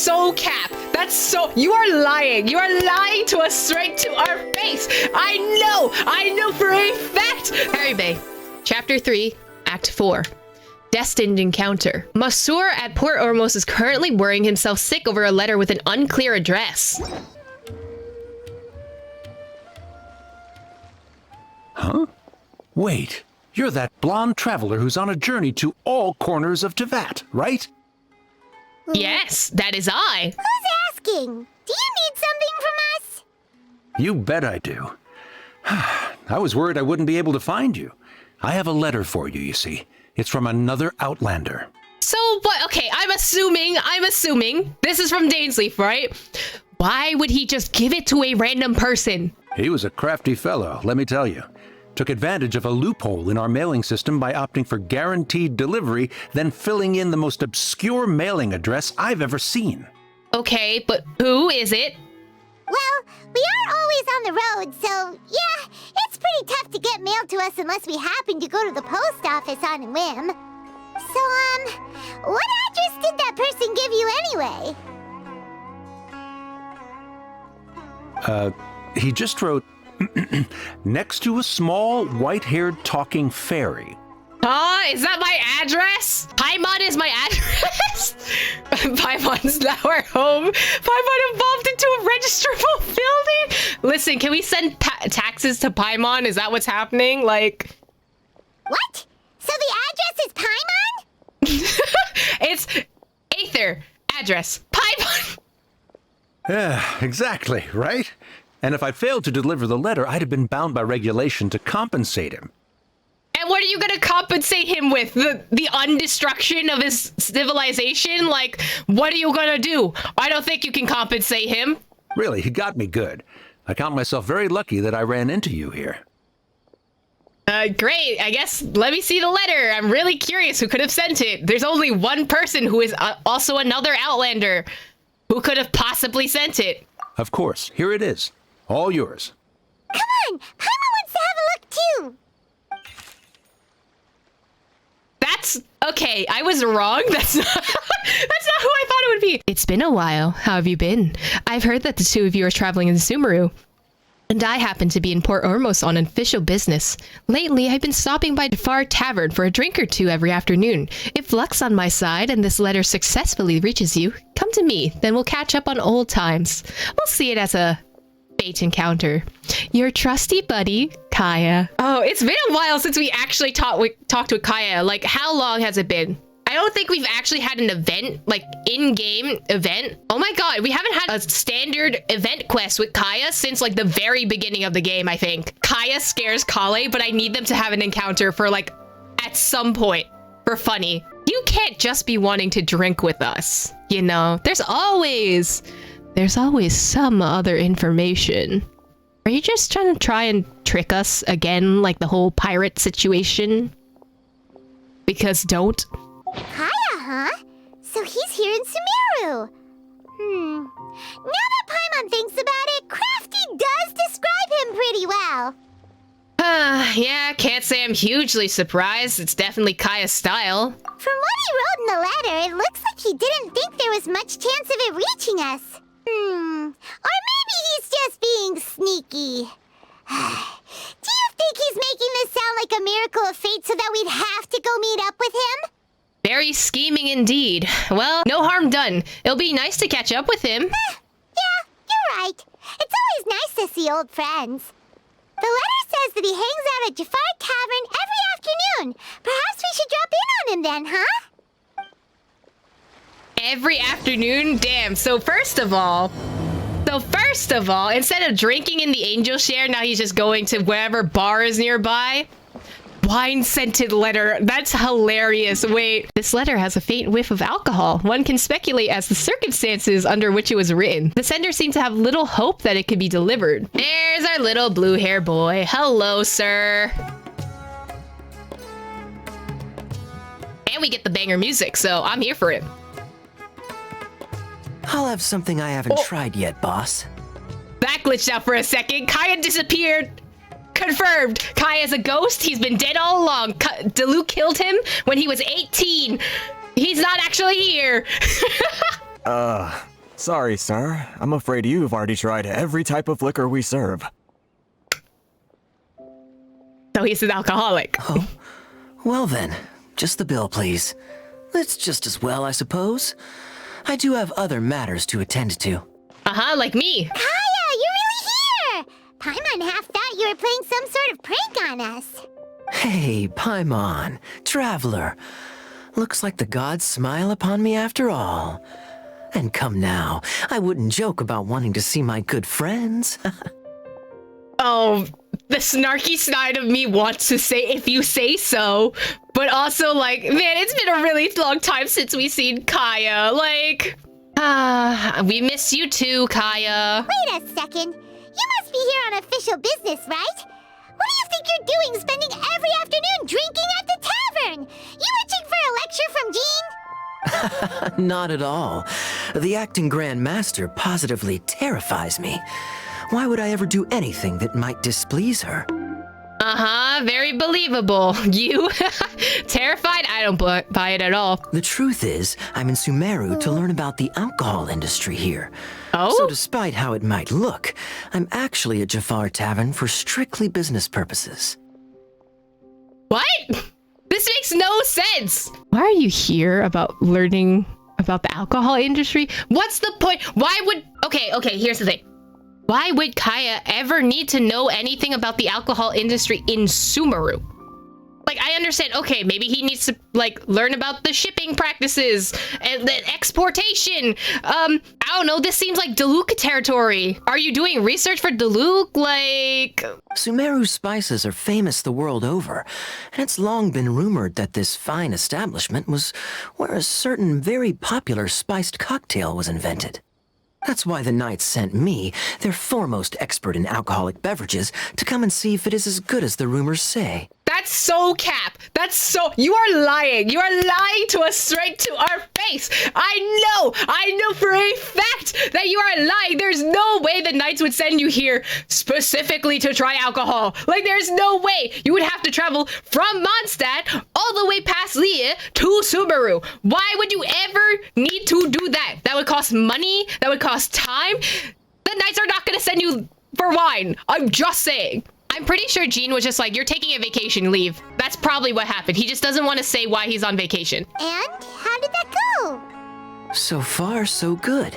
so cap. That's so... You are lying. You are lying to us straight to our face. I know for a fact. Caribert, Chapter 3, Act 4. Destined encounter. Monsieur at Port Ormos is currently worrying himself sick over a letter with an unclear address. Huh? Wait, you're that blonde traveler who's on a journey to all corners of Teyvat, right? Yes, that is I. Who's asking? Do you need something from us? You bet I do. I was worried I wouldn't be able to find you. I have a letter for you, you see. It's from another Outlander. So, what? Okay, I'm assuming this is from Dainsleif, right? Why would he just give it to a random person? He was a crafty fellow, let me tell you. Took advantage of a loophole in our mailing system by opting for guaranteed delivery, then filling in the most obscure mailing address I've ever seen. Okay, but who is it? Well, we are always on the road, so yeah, it's pretty tough to get mail to us unless we happen to go to the post office on a whim. So, what address did that person give you anyway? He just wrote, next to a small, white-haired talking fairy. Is that my address? Paimon is my address? Paimon's now our home. Paimon evolved into a registrable building? Listen, can we send taxes to Paimon? Is that what's happening? Like... What? So the address is Paimon? It's Aether. Address. Paimon. Yeah, exactly, right? And if I failed to deliver the letter, I'd have been bound by regulation to compensate him. And what are you gonna compensate him with? The undestruction of his civilization? Like, what are you gonna do? I don't think you can compensate him. Really, he got me good. I count myself very lucky that I ran into you here. Great. I guess let me see the letter. I'm really curious who could have sent it. There's only one person who is also another Outlander who could have possibly sent it. Of course. Here it is. All yours. Come on! Paimon wants to have a look too! That's... Okay, I was wrong. That's not... That's not who I thought it would be. It's been a while. How have you been? I've heard that the two of you are traveling in Sumeru. And I happen to be in Port Ormos on official business. Lately, I've been stopping by the Far Tavern for a drink or two every afternoon. If luck's on my side and this letter successfully reaches you, come to me, then we'll catch up on old times. We'll see it as a fate encounter. Your trusty buddy, Kaya. Oh, it's been a while since we actually talked with Kaya. Like, how long has it been? I don't think we've actually had an event, like in-game event. Oh my god, we haven't had a standard event quest with Kaya since like the very beginning of the game, I think. Kaya scares Kale, but I need them to have an encounter for like, at some point, for funny. You can't just be wanting to drink with us, you know? There's always some other information. Are you just trying to trick us again, like the whole pirate situation? Because don't. Kaya, huh? So he's here in Sumeru. Now that Paimon thinks about it, Crafty does describe him pretty well. Yeah, can't say I'm hugely surprised. It's definitely Kaya's style. From what he wrote in the letter, it looks like he didn't think there was much chance of it reaching us. Or maybe he's just being sneaky. Do you think he's making this sound like a miracle of fate so that we'd have to go meet up with him? Very scheming indeed. Well, no harm done. It'll be nice to catch up with him. Yeah, you're right. It's always nice to see old friends. The letter says that he hangs out at Jafar Tavern every afternoon. Perhaps we should drop in on him then, huh? Every afternoon? Damn. So first of all, instead of drinking in the Angel Share, now he's just going to wherever bar is nearby. Wine-scented letter. That's hilarious. Wait, this letter has a faint whiff of alcohol. One can speculate as the circumstances under which it was written. The sender seemed to have little hope that it could be delivered. There's our little blue hair boy. Hello, sir. And we get the banger music, so I'm here for it. I'll have something I haven't tried yet, boss. That glitched out for a second. Kaya disappeared. Confirmed. Kaya's a ghost. He's been dead all along. Dalu killed him when he was 18. He's not actually here. Sorry, sir. I'm afraid you've already tried every type of liquor we serve. So he's an alcoholic. Oh, well then, just the bill, please. It's just as well, I suppose. I do have other matters to attend to. Uh-huh, like me. Kaya, you're really here! Paimon half thought you were playing some sort of prank on us. Hey, Paimon, traveler. Looks like the gods smile upon me after all. And come now, I wouldn't joke about wanting to see my good friends. Oh, the snarky side of me wants to say if you say so, but also like, man, it's been a really long time since we've seen Kaya. Like, we miss you too, Kaya. Wait a second. You must be here on official business, right? What do you think you're doing spending every afternoon drinking at the tavern? You itching for a lecture from Jean? Not at all. The acting Grand Master positively terrifies me. Why would I ever do anything that might displease her? Uh-huh, very believable. You? Terrified? I don't buy it at all. The truth is, I'm in Sumeru to learn about the alcohol industry here. Oh? So despite how it might look, I'm actually at Jafar Tavern for strictly business purposes. What? This makes no sense. Why are you here about learning about the alcohol industry? What's the point? Why would... Okay, here's the thing. Why would Kaya ever need to know anything about the alcohol industry in Sumeru? Like, I understand, okay, maybe he needs to, like, learn about the shipping practices and the exportation. I don't know, this seems like Diluc territory. Are you doing research for Diluc? Like... Sumeru spices are famous the world over, and it's long been rumored that this fine establishment was where a certain very popular spiced cocktail was invented. That's why the Knights sent me, their foremost expert in alcoholic beverages, to come and see if it is as good as the rumors say. That's so cap. That's so... You are lying. You are lying to us straight to our face. I know for a fact that you are lying. There's no way the Knights would send you here specifically to try alcohol. Like, there's no way. You would have to travel from Mondstadt all the way past Lia to Sumeru. Why would you ever need to do that? That would cost money. That would cost time. The Knights are not going to send you for wine. I'm just saying. I'm pretty sure Jean was just like, you're taking a vacation, leave. That's probably what happened. He just doesn't want to say why he's on vacation. And how did that go? So far, so good.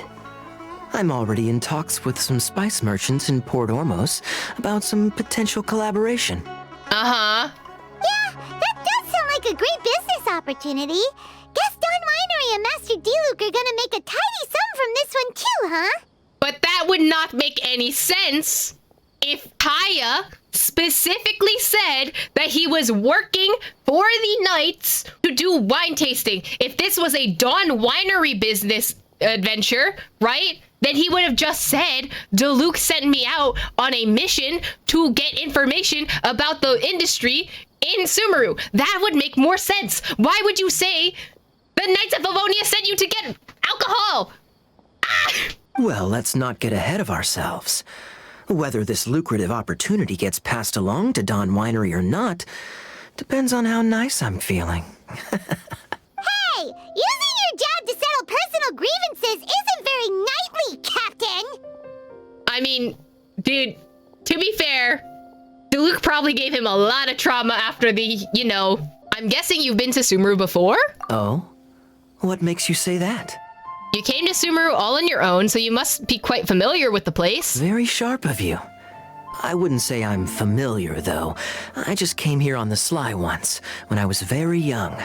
I'm already in talks with some spice merchants in Port Ormos about some potential collaboration. Uh-huh. Yeah, that does sound like a great business opportunity. Guess Don Winery and Master Diluc are gonna make a tidy sum from this one too, huh? But that would not make any sense if Kaya specifically said that he was working for the Knights to do wine tasting. If this was a Dawn Winery business adventure, right? Then he would have just said, Diluc sent me out on a mission to get information about the industry in Sumeru. That would make more sense. Why would you say the Knights of Livonia sent you to get alcohol? Ah! Well, let's not get ahead of ourselves. Whether this lucrative opportunity gets passed along to Dawn Winery or not depends on how nice I'm feeling. Hey, using your job to settle personal grievances isn't very knightly, Captain! I mean, dude, to be fair, Diluc probably gave him a lot of trauma after the, you know, I'm guessing you've been to Sumeru before? Oh? What makes you say that? You came to Sumeru all on your own, so you must be quite familiar with the place. Very sharp of you. I wouldn't say I'm familiar, though. I just came here on the sly once, when I was very young.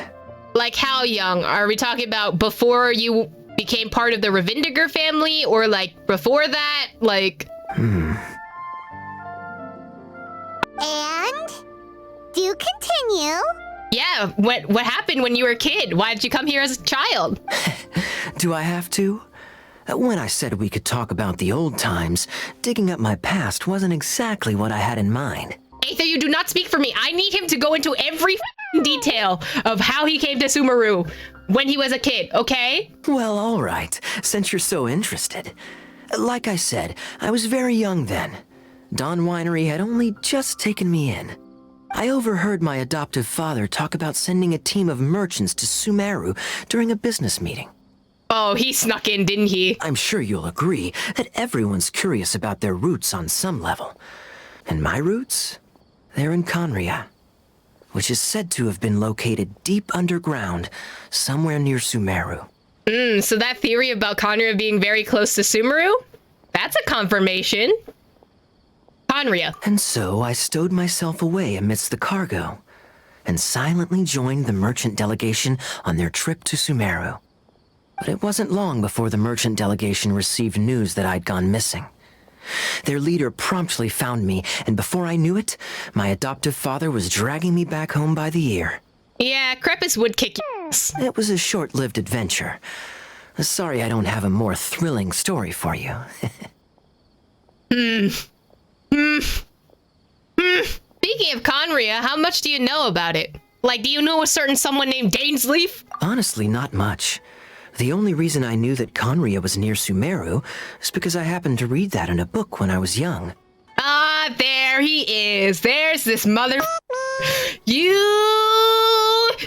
Like how young? Are we talking about before you became part of the Ravindiger family, or like before that? Like... And? Do continue. Yeah, what happened when you were a kid? Why did you come here as a child? Do I have to? When I said we could talk about the old times, digging up my past wasn't exactly what I had in mind. Aether, you do not speak for me. I need him to go into every detail of how he came to Sumeru when he was a kid, okay? Well, all right, since you're so interested. Like I said, I was very young then. Dawn Winery had only just taken me in. I overheard my adoptive father talk about sending a team of merchants to Sumeru during a business meeting. Oh, he snuck in, didn't he? I'm sure you'll agree that everyone's curious about their roots on some level. And my roots? They're in Conria, which is said to have been located deep underground, somewhere near Sumeru. So that theory about Conria being very close to Sumeru? That's a confirmation. Conria. And so I stowed myself away amidst the cargo, and silently joined the merchant delegation on their trip to Sumeru. But it wasn't long before the merchant delegation received news that I'd gone missing. Their leader promptly found me, and before I knew it, my adoptive father was dragging me back home by the ear. Yeah, Crepus would kick your ass. It was a short-lived adventure. Sorry I don't have a more thrilling story for you. Speaking of Conria, how much do you know about it? Like, do you know a certain someone named Dainsleif? Honestly, not much. The only reason I knew that Conria was near Sumeru is because I happened to read that in a book when I was young. Ah, there he is. There's this mother...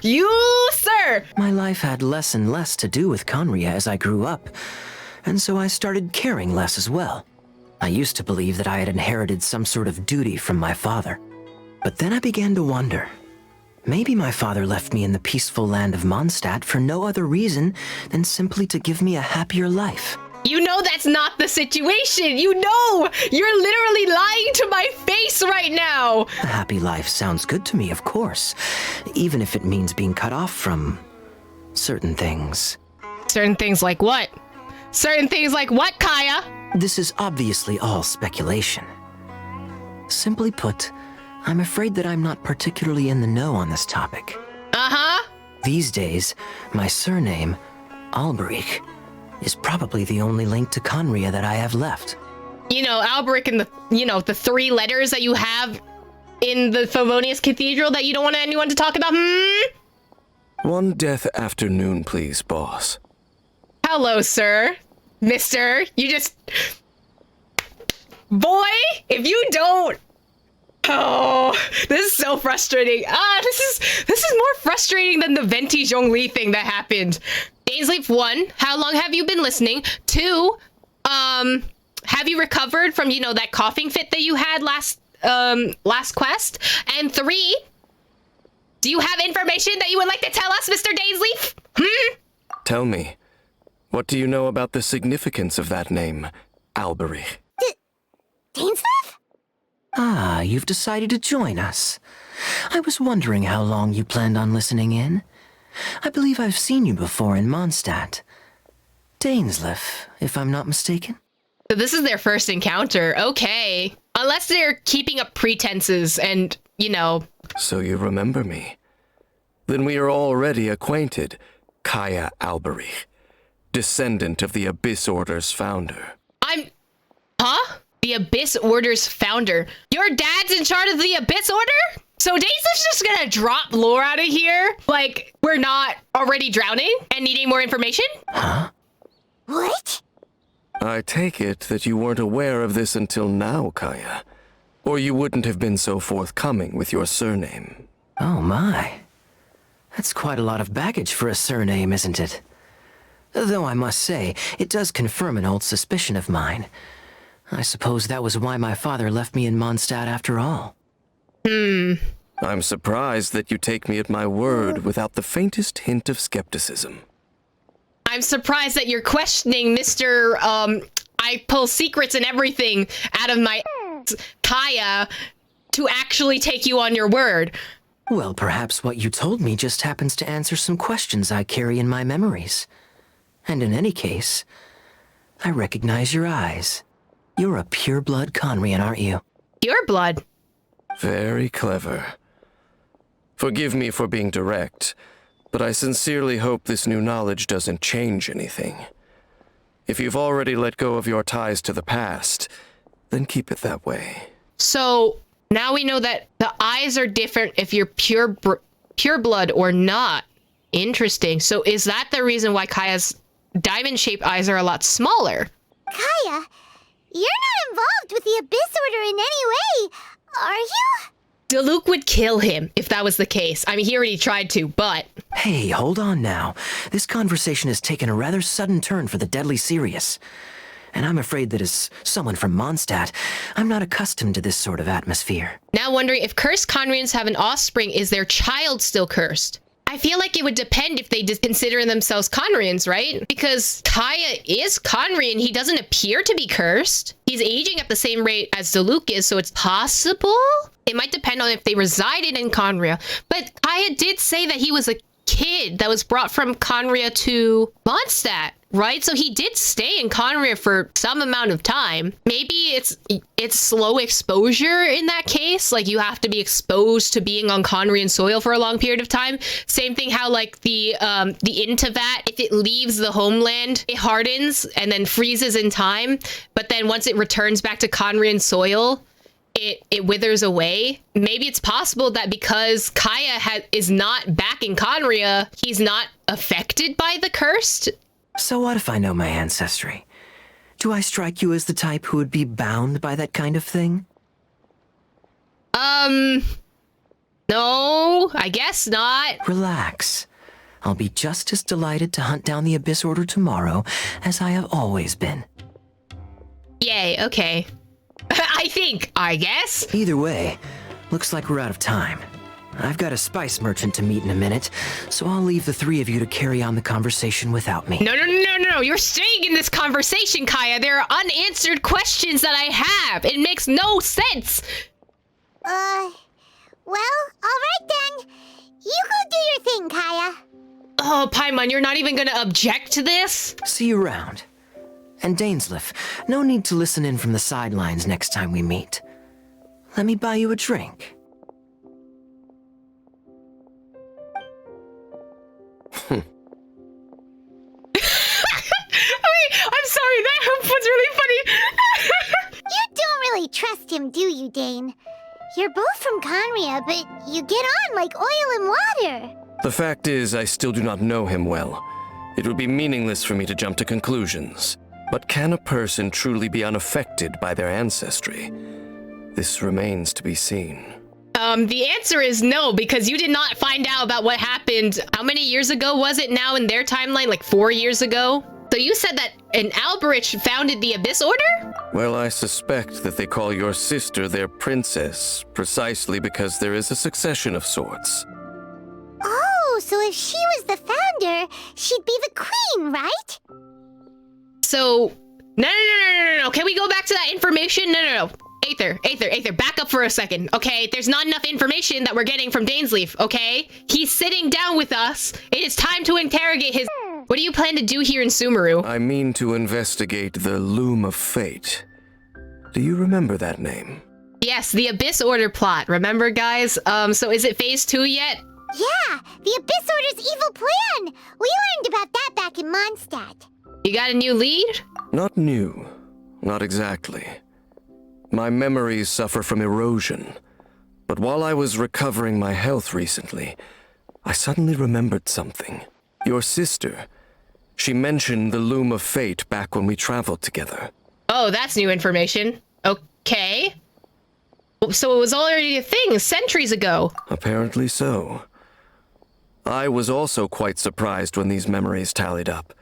You, sir. My life had less and less to do with Conria as I grew up, and so I started caring less as well. I used to believe that I had inherited some sort of duty from my father. But then I began to wonder. Maybe my father left me in the peaceful land of Mondstadt for no other reason than simply to give me a happier life. You know that's not the situation. You know. You're literally lying to my face right now. A happy life sounds good to me, of course, even if it means being cut off from certain things. Certain things like what? Certain things like what, Kaya? This is obviously all speculation. Simply put, I'm afraid that I'm not particularly in the know on this topic. Uh-huh. These days, my surname, Alberich, is probably the only link to Conria that I have left. You know, Alberic and the 3 letters that you have in the Favonius Cathedral that you don't want anyone to talk about, One death afternoon, please, boss. Hello, sir. Mister, you just... Boy, if you don't... Oh, this is so frustrating. This is more frustrating than the Venti Zhongli thing that happened. Dainsleif 1, how long have you been listening? 2, have you recovered from, that coughing fit that you had last quest? And 3, do you have information that you would like to tell us, Mr. Dainsleif? Tell me, what do you know about the significance of that name, Alberich? Dainsleif? Ah, you've decided to join us. I was wondering how long you planned on listening in. I believe I've seen you before in Mondstadt. Dainsleif, if I'm not mistaken. So this is their first encounter. Okay. Unless they're keeping up pretenses and, So you remember me. Then we are already acquainted, Kaya Alberich, descendant of the Abyss Order's founder. Huh? The Abyss Order's founder. Your dad's in charge of the Abyss Order? So Dainsleif's just gonna drop lore out of here? Like, we're not already drowning and needing more information? Huh? What? I take it that you weren't aware of this until now, Kaya. Or you wouldn't have been so forthcoming with your surname. Oh my. That's quite a lot of baggage for a surname, isn't it? Though I must say, it does confirm an old suspicion of mine. I suppose that was why my father left me in Mondstadt after all. I'm surprised that you take me at my word without the faintest hint of skepticism. I'm surprised that you're questioning Mr. I pull secrets and everything out of my Kaya to actually take you on your word. Well, perhaps what you told me just happens to answer some questions I carry in my memories. And in any case, I recognize your eyes. You're a pure-blood Conrian, aren't you? Your blood. Very clever. Forgive me for being direct, but I sincerely hope this new knowledge doesn't change anything. If you've already let go of your ties to the past, then keep it that way. So now we know that the eyes are different if you're pure blood or not. Interesting. So is that the reason why Kaya's diamond-shaped eyes are a lot smaller? Kaya, you're not involved with the Abyss Order in any way, are you? Diluc would kill him if that was the case. I mean, he already tried to, but... Hey, hold on now. This conversation has taken a rather sudden turn for the deadly serious. And I'm afraid that as someone from Mondstadt, I'm not accustomed to this sort of atmosphere. Now wondering if cursed Conrians have an offspring, is their child still cursed? I feel like it would depend if they just consider themselves Conrians, right? Because Kaya is Conrian. He doesn't appear to be cursed. He's aging at the same rate as Diluc is, so it's possible? It might depend on if they resided in Conria. But Kaya did say that he was a kid that was brought from Conria to Mondstadt, right? So he did stay in Conria for some amount of time. Maybe it's slow exposure in that case. Like, you have to be exposed to being on Conrian soil for a long period of time. Same thing how, like, the Intavat, if it leaves the homeland, it hardens and then freezes in time. But then once it returns back to Conrian soil, it withers away. Maybe it's possible that because Kaya is not back in Conria, he's not affected by the cursed. So what if I know my ancestry? Do I strike you as the type who would be bound by that kind of thing? No, I guess not. Relax. I'll be just as delighted to hunt down the Abyss Order tomorrow as I have always been. Yay, okay. I guess. Either way, looks like we're out of time. I've got a spice merchant to meet in a minute, so I'll leave the three of you to carry on the conversation without me. No. You're staying in this conversation, Kaya. There are unanswered questions that I have. It makes no sense. Well, alright then. You go do your thing, Kaya. Oh, Paimon, you're not even gonna object to this? See you around. And Dainsleif, no need to listen in from the sidelines next time we meet. Let me buy you a drink. I'm sorry, that was really funny. You don't really trust him, do you, Dane? You're both from Conria, but you get on like oil and water. The fact is, I still do not know him well. It would be meaningless for me to jump to conclusions. But can a person truly be unaffected by their ancestry? This remains to be seen. The answer is no, because you did not find out about what happened. How many years ago was it now in their timeline? Like 4 years ago? So you said that an Alberich founded the Abyss Order? Well, I suspect that they call your sister their princess, precisely because there is a succession of sorts. Oh, so if she was the founder, she'd be the queen, right? So, no. Can we go back to that information? No. Aether, back up for a second, okay? There's not enough information that we're getting from Dainsleif, okay? He's sitting down with us. It is time to interrogate his... What do you plan to do here in Sumeru? I mean to investigate the Loom of Fate. Do you remember that name? Yes, the Abyss Order plot. Remember, guys? So is it phase 2 yet? Yeah, the Abyss Order's evil plan. We learned about that back in Mondstadt. You got a new lead? Not new. Not exactly. My memories suffer from erosion. But while I was recovering my health recently, I suddenly remembered something. Your sister. She mentioned the Loom of Fate back when we traveled together. Oh, that's new information. Okay. So it was already a thing centuries ago. Apparently so. I was also quite surprised when these memories tallied up.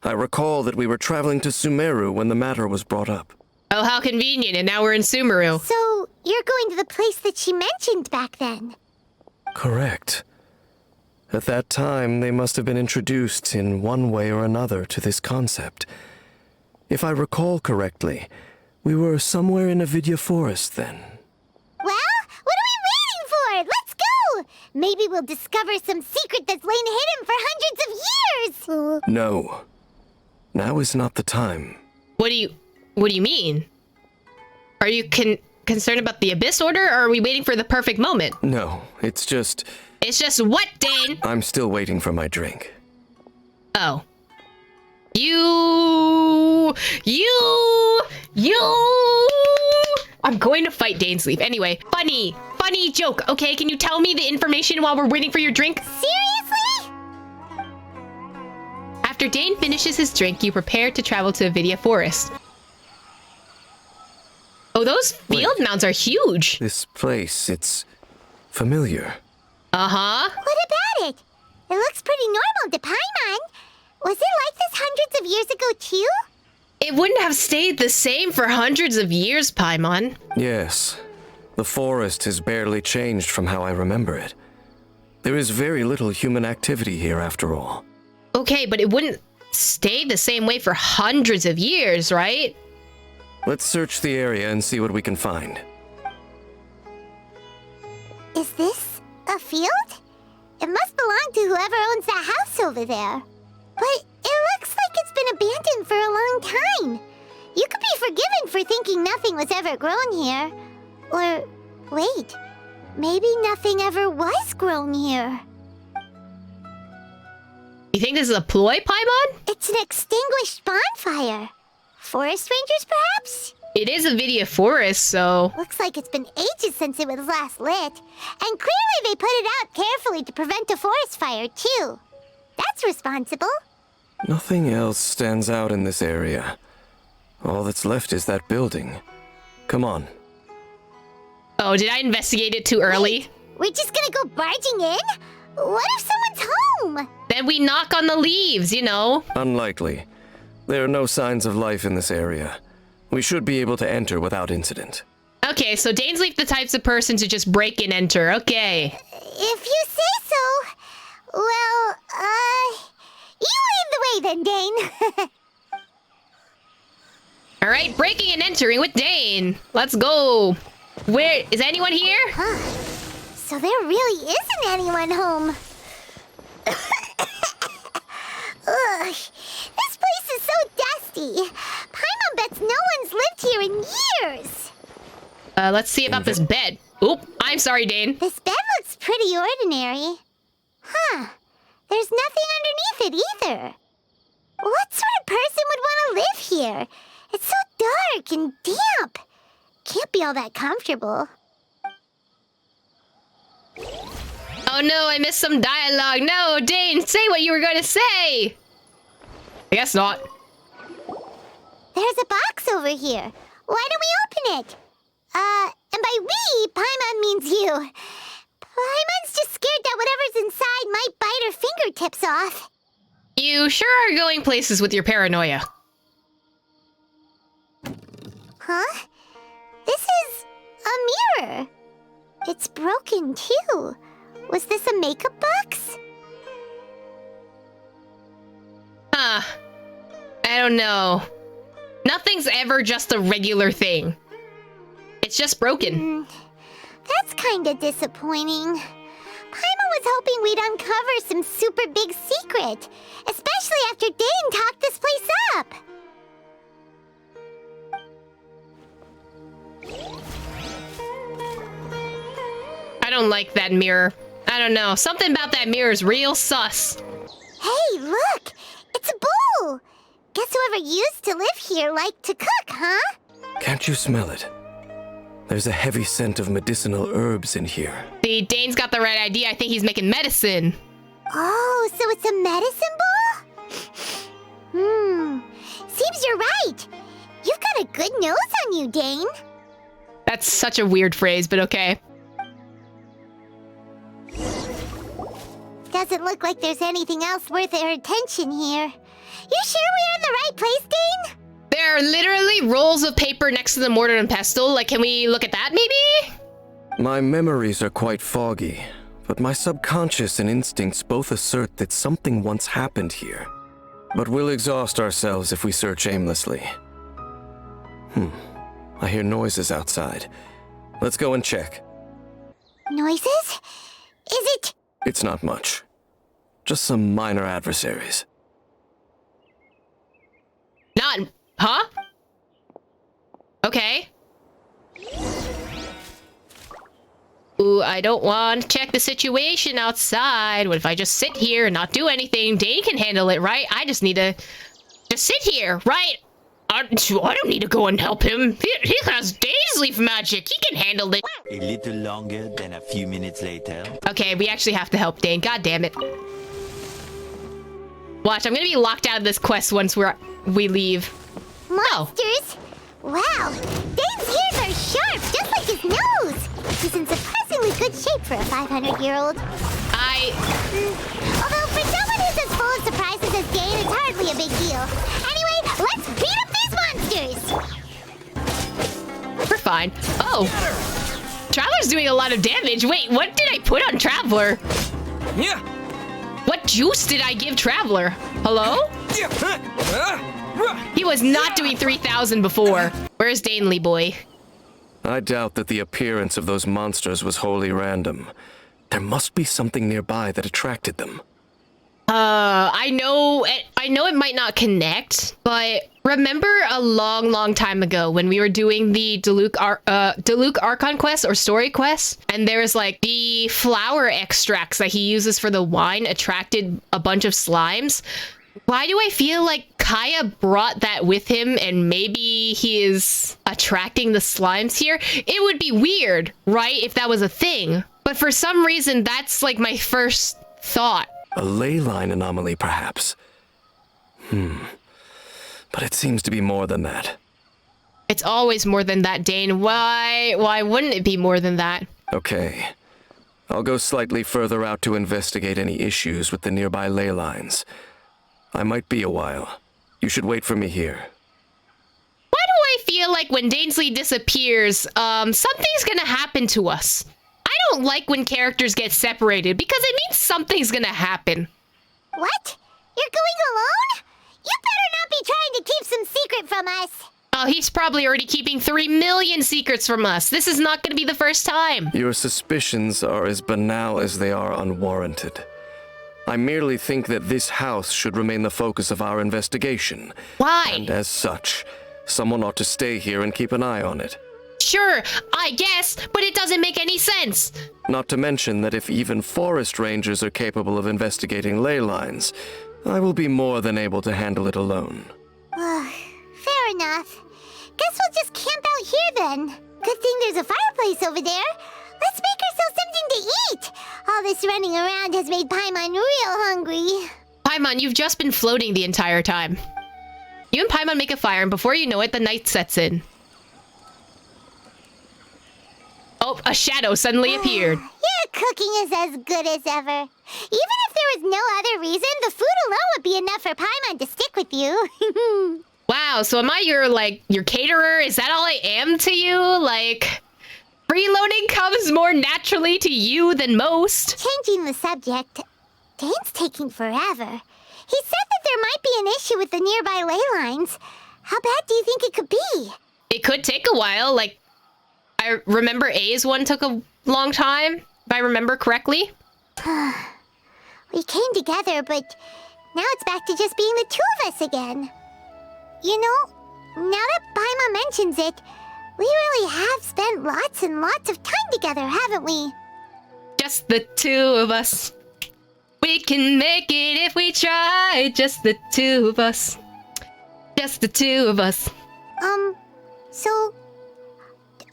I recall that we were traveling to Sumeru when the matter was brought up. Oh, how convenient, and now we're in Sumeru. So, you're going to the place that she mentioned back then? Correct. At that time, they must have been introduced in one way or another to this concept. If I recall correctly, we were somewhere in Avidya Forest then. Well, what are we waiting for? Let's go! Maybe we'll discover some secret that's lain hidden for hundreds of years! No. Now is not the time. What do you mean? Are you concerned about the Abyss Order, or are we waiting for the perfect moment? No, it's just... It's just what, Dane? I'm still waiting for my drink. Oh. I'm going to fight Dainsleif. Anyway, funny joke, okay? Can you tell me the information while we're waiting for your drink? Seriously? After Dane finishes his drink, you prepare to travel to Avidya Forest. Oh, those field mounds are huge. This place, it's familiar. Uh-huh. What about it? It looks pretty normal to Paimon. Was it like this hundreds of years ago, too? It wouldn't have stayed the same for hundreds of years, Paimon. Yes. The forest has barely changed from how I remember it. There is very little human activity here after all. Okay, but it wouldn't stay the same way for hundreds of years, right? Let's search the area and see what we can find. Is this a field? It must belong to whoever owns that house over there. But it looks like it's been abandoned for a long time. You could be forgiven for thinking nothing was ever grown here. Or, wait, maybe nothing ever was grown here. You think this is a ploy, Paimon? It's an extinguished bonfire. Forest rangers, perhaps? It is a Vidia forest, so... Looks like it's been ages since it was last lit. And clearly they put it out carefully to prevent a forest fire, too. That's responsible. Nothing else stands out in this area. All that's left is that building. Come on. Oh, did I investigate it too early? We're just gonna go barging in? What if someone's home? Then we knock on the leaves, you know. Unlikely. There are no signs of life in this area. We should be able to enter without incident. Okay, so Dainsleif the type's of person to just break and enter. Okay. If you say so. Well, you lead the way then, Dane. All right, breaking and entering with Dane. Let's go. Where is anyone here? Huh. So there really isn't anyone home. Ugh, this place is so dusty. Paimon bets no one's lived here in years. Let's see about this bed. Oop, I'm sorry, Dane. This bed looks pretty ordinary. Huh. There's nothing underneath it either. What sort of person would want to live here? It's so dark and damp. Can't be all that comfortable. Oh no, I missed some dialogue. No, Dane, say what you were going to say. I guess not. There's a box over here. Why don't we open it? And by we, Paimon means you. Paimon's just scared that whatever's inside might bite her fingertips off. You sure are going places with your paranoia. Huh? This is a mirror. It's broken, too. Was this a makeup box? Huh. I don't know. Nothing's ever just a regular thing. It's just broken. That's kinda disappointing. Paimon was hoping we'd uncover some super big secret, especially after Dane talked this place up. I don't like that mirror. I don't know. Something about that mirror is real sus. Hey, look! It's a bowl! Guess whoever used to live here liked to cook, huh? Can't you smell it? There's a heavy scent of medicinal herbs in here. See, Dane's got the right idea. I think he's making medicine. Oh, so it's a medicine bowl? Seems you're right. You've got a good nose on you, Dane. That's such a weird phrase, but okay. Doesn't look like there's anything else worth our attention here. You sure we're in the right place, Dane? There are literally rolls of paper next to the mortar and pestle. Like, can we look at that, maybe? My memories are quite foggy, but my subconscious and instincts both assert that something once happened here. But we'll exhaust ourselves if we search aimlessly. I hear noises outside. Let's go and check. Noises? Is it? It's not much. Just some minor adversaries. Not, huh? Okay. Ooh, I don't want to check the situation outside. What if I just sit here and not do anything? Dane can handle it, right? I just need to just sit here, right? I don't need to go and help him. He has Dainsleif magic. He can handle it. A little longer than a few minutes later. Okay, we actually have to help Dane. God damn it. Watch, I'm gonna be locked out of this quest once we leave. Monsters? Wow, Dane's ears are sharp, just like his nose. He's in surprisingly good shape for a 500-year-old. Although for someone who's as full of surprises as Dane, it's hardly a big deal. Anyway, let's beat up these monsters! We're fine. Oh. Traveler's doing a lot of damage. Wait, what did I put on Traveler? Yeah. What juice did I give Traveler? Hello? He was not doing 3,000 before. Where's Danely boy? I doubt that the appearance of those monsters was wholly random. There must be something nearby that attracted them. I know it might not connect, but remember a long time ago when we were doing the Diluc Archon quest or story quest, and there's like the flower extracts that he uses for the wine attracted a bunch of slimes. Why do I feel like Kaya brought that with him and maybe he is attracting the slimes here? It would be weird, right, if that was a thing. But for some reason, that's like my first thought. A ley line anomaly, perhaps. But it seems to be more than that. It's always more than that, Dane. Why wouldn't it be more than that? Okay. I'll go slightly further out to investigate any issues with the nearby ley lines. I might be a while. You should wait for me here. Why do I feel like when Dainsleif disappears, something's gonna happen to us? I don't like when characters get separated because it means something's gonna happen. What? You're going alone? You better not be trying to keep some secret from us. Oh, he's probably already keeping 3 million secrets from us. This is not gonna be the first time. Your suspicions are as banal as they are unwarranted. I merely think that this house should remain the focus of our investigation. Why? And as such, someone ought to stay here and keep an eye on it. Sure, I guess, but it doesn't make any sense. Not to mention that if even forest rangers are capable of investigating ley lines, I will be more than able to handle it alone. Fair enough. Guess we'll just camp out here then. Good thing there's a fireplace over there. Let's make ourselves something to eat. All this running around has made Paimon real hungry. Paimon, you've just been floating the entire time. You and Paimon make a fire, and before you know it, the night sets in. Oh, a shadow suddenly appeared. Your cooking is as good as ever. Even if there was no other reason, the food alone would be enough for Paimon to stick with you. Wow, so am I your caterer? Is that all I am to you? Like, freeloading comes more naturally to you than most. Changing the subject, Dane's taking forever. He said that there might be an issue with the nearby ley lines. How bad do you think it could be? It could take a while. Like, I remember A's one took a long time, if I remember correctly. We came together, but now it's back to just being the two of us again. You know, now that Paimon mentions it, we really have spent lots and lots of time together, haven't we? Just the two of us. We can make it if we try. Just the two of us. Just the two of us. So,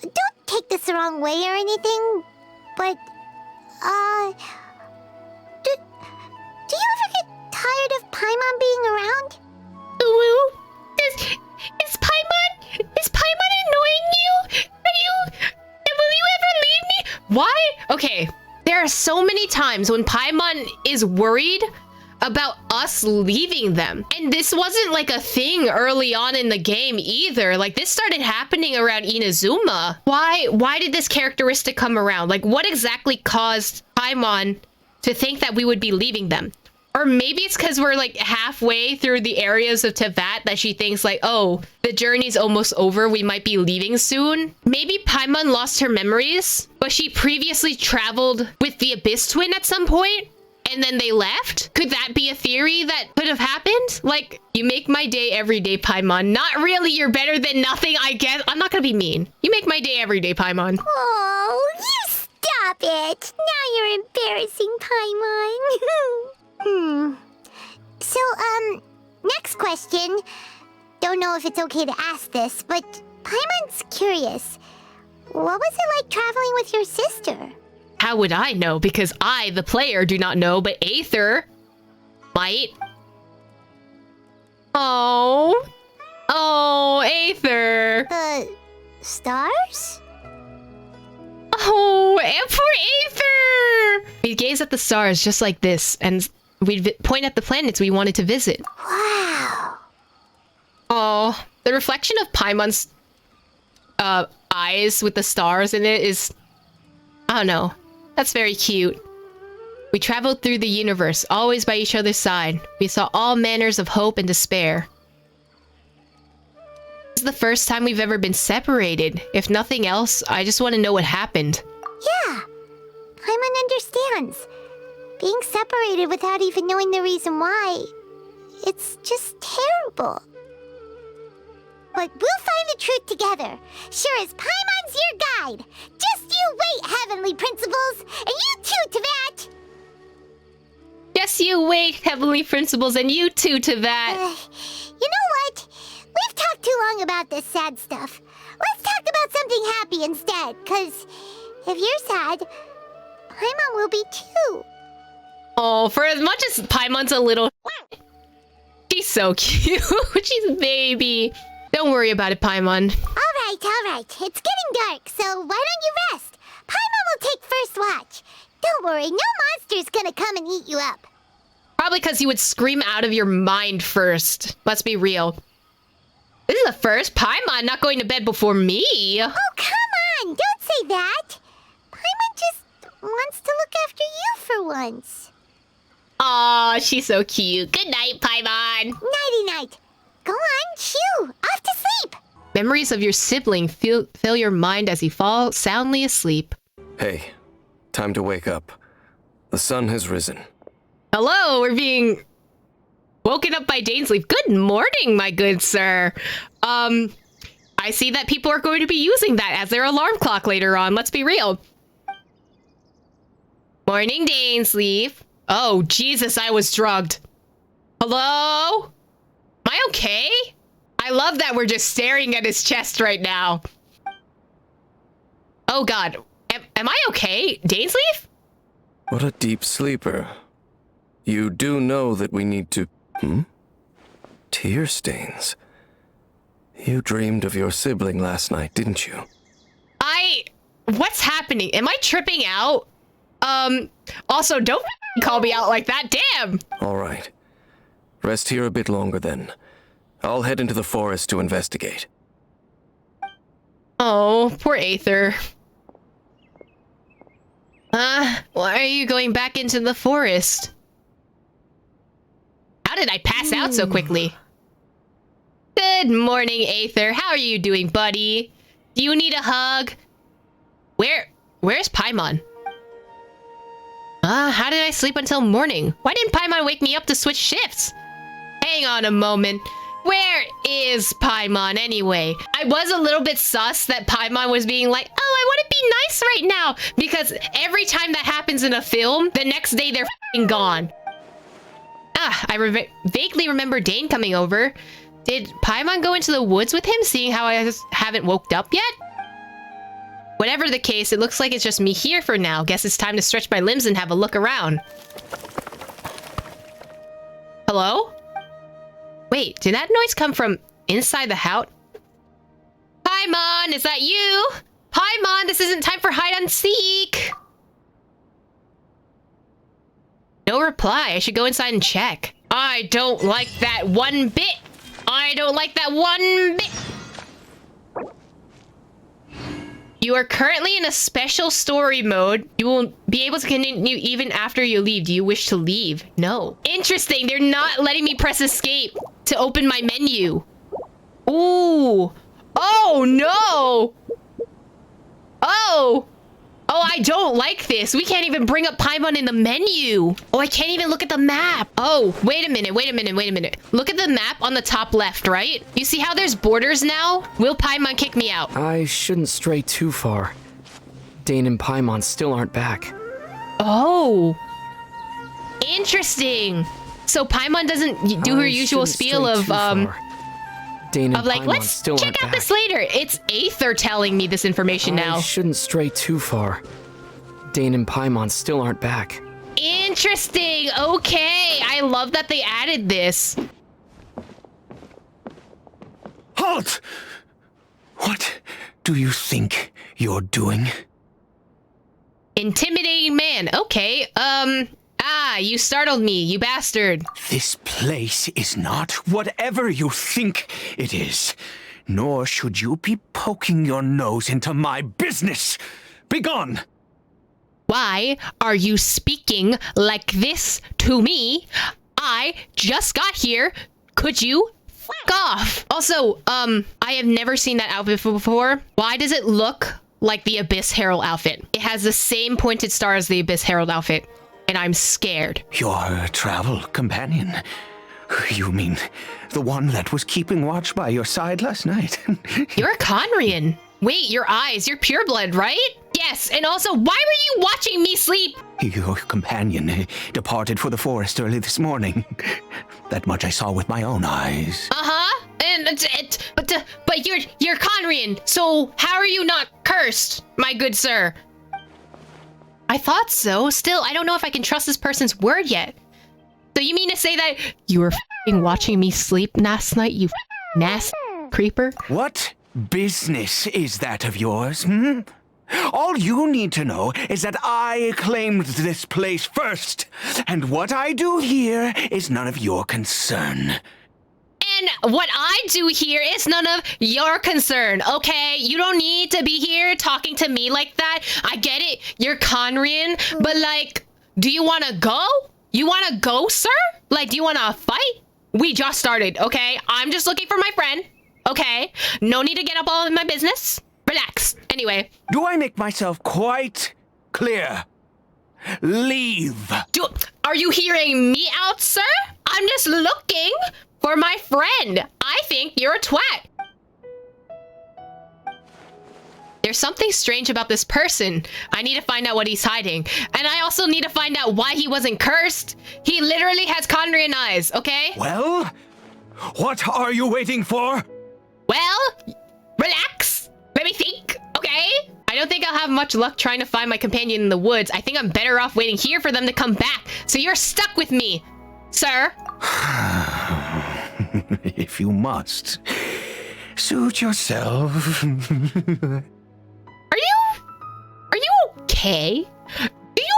don't take this the wrong way or anything, but, do you ever get tired of Paimon being around? Woo? Is Paimon annoying you? Will you ever leave me? Why? Okay, there are so many times when Paimon is worried about us leaving them. And this wasn't like a thing early on in the game either. Like, this started happening around Inazuma. Why did this characteristic come around? Like, what exactly caused Paimon to think that we would be leaving them? Or maybe it's because we're like halfway through the areas of Teyvat that she thinks like, oh, the journey's almost over, we might be leaving soon. Maybe Paimon lost her memories, but she previously traveled with the Abyss Twin at some point, and then they left? Could that be a theory that could have happened? Like, you make my day every day, Paimon. Not really, you're better than nothing, I guess. I'm not gonna be mean. You make my day every day, Paimon. Oh, you stop it. Now you're embarrassing, Paimon. So, next question. Don't know if it's okay to ask this, but Paimon's curious. What was it like traveling with your sister? How would I know? Because I, the player, do not know, but Aether might. Oh, Aether. Aether. Stars? Oh, and poor Aether! We'd gaze at the stars just like this, and we'd point at the planets we wanted to visit. Wow. Oh, the reflection of Paimon's eyes with the stars in it is... I don't know. That's very cute. We traveled through the universe, always by each other's side. We saw all manners of hope and despair. This is the first time we've ever been separated. If nothing else, I just want to know what happened. Yeah. Paimon understands. Being separated without even knowing the reason why. It's just terrible. But we'll find the truth together. Sure as Paimon's your guide. Just you wait, Heavenly Principles. And you too, Tevat. Yes, you wait, Heavenly Principles, and you too to that. You know what? We've talked too long about this sad stuff. Let's talk about something happy instead, because if you're sad, Paimon will be too. Oh, for as much as Paimon's a little... She's so cute. She's a baby. Don't worry about it, Paimon. All right. It's getting dark, so why don't you rest? Paimon will take first watch. Don't worry, no monster's gonna come and eat you up. Probably because you would scream out of your mind first. Let's be real. This is the first Paimon not going to bed before me. Oh, come on, don't say that. Paimon just wants to look after you for once. Aw, she's so cute. Good night, Paimon. Nighty-night. Go on, shoo, off to sleep. Memories of your sibling fill your mind as you fall soundly asleep. Hey, time to wake up. The sun has risen. Hello, we're being woken up by Dainsleif. Good morning, my good sir. I see that people are going to be using that as their alarm clock later on. Let's be real. Morning, Dainsleif. Oh, Jesus, I was drugged. Hello? Am I okay? I love that we're just staring at his chest right now. Oh, God. Am I okay? Dainsleif? What a deep sleeper. You do know that we need to... Tear stains. You dreamed of your sibling last night, didn't you? What's happening? Am I tripping out? Also, don't call me out like that, damn! All right. Rest here a bit longer then. I'll head into the forest to investigate. Oh, poor Aether. Why are you going back into the forest? How did I pass out so quickly? Good morning, Aether. How are you doing, buddy? Do you need a hug? Where's Paimon? How did I sleep until morning? Why didn't Paimon wake me up to switch shifts? Hang on a moment. Where is Paimon anyway? I was a little bit sus that Paimon was being like, oh, I want to be nice right now. Because every time that happens in a film, the next day they're f***ing gone. I vaguely remember Dane coming over. Did Paimon go into the woods with him, seeing how I just haven't woke up yet? Whatever the case, it looks like it's just me here for now. Guess it's time to stretch my limbs and have a look around. Hello? Wait, did that noise come from inside the house? Paimon, is that you? Paimon, this isn't time for hide and seek. No reply. I should go inside and check. I don't like that one bit. I don't like that one bit. You are currently in a special story mode. You will be able to continue even after you leave. Do you wish to leave? No. Interesting. They're not letting me press escape to open my menu. Ooh. Oh, no. Oh. Oh, I don't like this. We can't even bring up Paimon in the menu. Oh, I can't even look at the map. Oh, wait a minute. Look at the map on the top left, right? You see how there's borders now? Will Paimon kick me out? I shouldn't stray too far. Dane and Paimon still aren't back. Oh. Interesting. So Paimon doesn't do her usual spiel of, Dane and like, Paimon let's still check aren't out back. this later. It's Aether telling me this information now. I shouldn't stray too far. Dane and Paimon still aren't back. Interesting. Okay. I love that they added this. Halt! What do you think you're doing? Intimidating man. Okay. You startled me, you bastard. This place is not whatever you think it is. Nor should you be poking your nose into my business. Begone! Why are you speaking like this to me? I just got here. Could you fuck off? Also, I have never seen that outfit before. Why does it look like the Abyss Herald outfit? It has the same pointed star as the Abyss Herald outfit, and I'm scared. Your travel companion? You mean the one that was keeping watch by your side last night? You're a Conrian. Wait, your eyes, you're pureblood, right? Yes, and also, why were you watching me sleep? Your companion departed for the forest early this morning. That much I saw with my own eyes. Uh-huh. But you're Conrian, so how are you not cursed, my good sir? I thought so. Still, I don't know if I can trust this person's word yet. So you mean to say that you were f***ing watching me sleep last night, you nasty creeper? What business is that of yours, hmm? All you need to know is that I claimed this place first, and what I do here is none of your concern. And what I do here is none of your concern, okay? You don't need to be here talking to me like that. I get it, you're Conrian, but like, do you want to go? You want to go, sir? Like, do you want to fight? We just started, okay? I'm just looking for my friend, okay? No need to get up all in my business. Relax. Anyway. Do I make myself quite clear? Leave. Are you hearing me out, sir? I'm just looking for my friend. I think you're a twat. There's something strange about this person. I need to find out what he's hiding. And I also need to find out why he wasn't cursed. He literally has Conrian eyes, okay? Well, what are you waiting for? Well, relax. Let me think, okay? I don't think I'll have much luck trying to find my companion in the woods. I think I'm better off waiting here for them to come back. So you're stuck with me, sir. If you must, suit yourself. Are you okay? Do you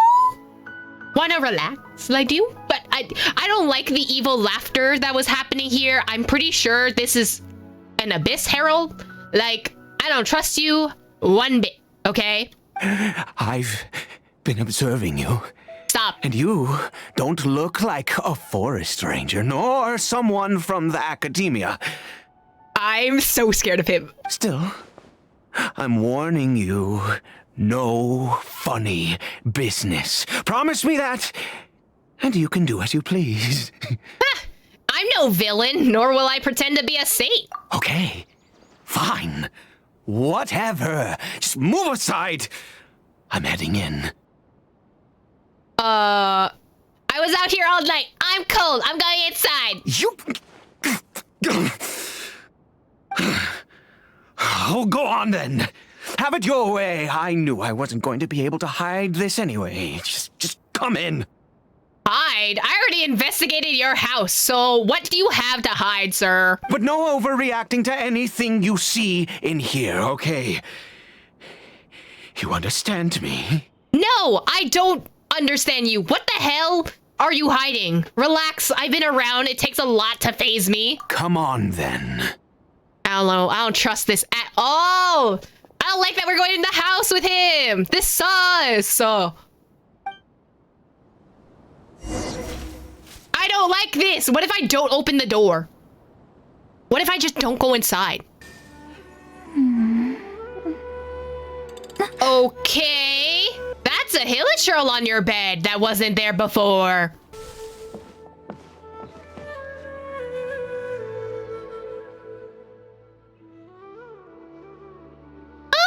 want to relax? Like, do you? But I don't like the evil laughter that was happening here. I'm pretty sure this is an Abyss Herald. Like, I don't trust you one bit, okay? I've been observing you. Stop. And you don't look like a forest ranger, nor someone from the academia. I'm so scared of him. Still, I'm warning you, no funny business. Promise me that, and you can do as you please. I'm no villain, nor will I pretend to be a saint. Okay, fine. Whatever. Just move aside. I'm heading in. I was out here all night. I'm cold. I'm going inside. You... Oh, go on then. Have it your way. I knew I wasn't going to be able to hide this anyway. Just come in. Hide? I already investigated your house, so what do you have to hide, sir? But no overreacting to anything you see in here, okay? You understand me? No, I don't understand you. What the hell are you hiding? Relax, I've been around. It takes a lot to faze me. Come on, then. I don't know. I don't trust this at all. I don't like that we're going in the house with him. This sus. I don't like this. What if I don't open the door? What if I just don't go inside? Okay. That's a hilichurl on your bed that wasn't there before.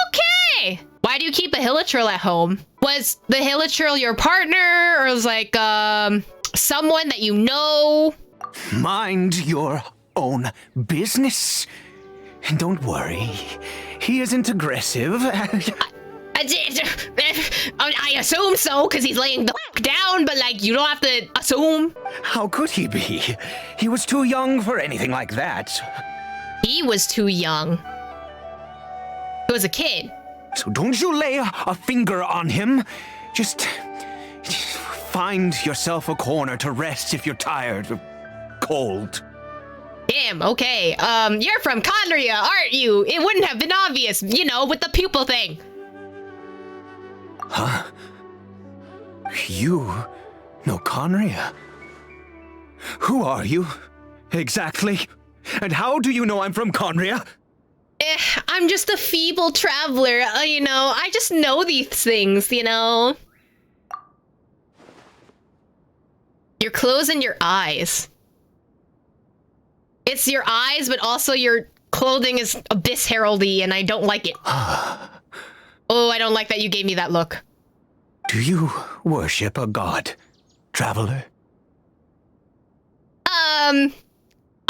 Okay. Why do you keep a hilichurl at home? Was the hilichurl your partner, or was like someone that you know? Mind your own business. And don't worry, he isn't aggressive. I assume so, because he's laying the f down, but like, you don't have to assume. How could he be? He was too young for anything like that. He was too young. was a kid. So don't you lay a finger on him. Just find yourself a corner to rest if you're tired or cold. Damn, okay. You're from Conria, aren't you? It wouldn't have been obvious, you know, with the pupil thing. Huh? You know Conria? Who are you, exactly? And how do you know I'm from Conria? I'm just a feeble traveler, you know. I just know these things, you know. Your clothes and your eyes. It's your eyes, but also your clothing is Abyss Herald-y, and I don't like it. Oh, I don't like that you gave me that look. Do you worship a god, traveler?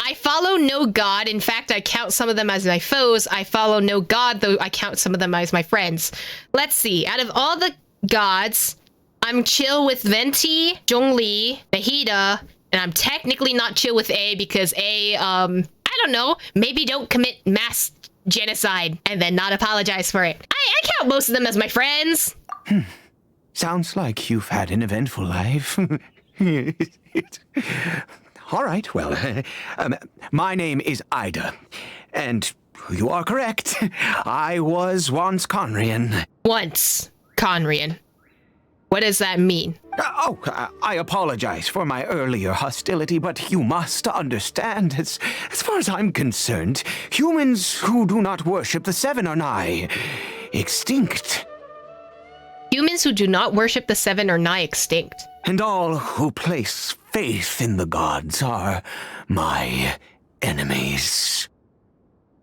I follow no god. In fact, I count some of them as my foes. I follow no god, though I count some of them as my friends. Let's see. Out of all the gods, I'm chill with Venti, Zhongli, Mahida, and I'm technically not chill with A because A, I don't know, maybe don't commit mass genocide and then not apologize for it. I count most of them as my friends. Sounds like you've had an eventful life. All right, well, my name is Ida, and you are correct. I was once Conrian. Once Conrian. What does that mean? I apologize for my earlier hostility, but you must understand, as far as I'm concerned, humans who do not worship the Seven are nigh extinct. Humans who do not worship the Seven are nigh extinct. And all who place faith in the gods are my enemies.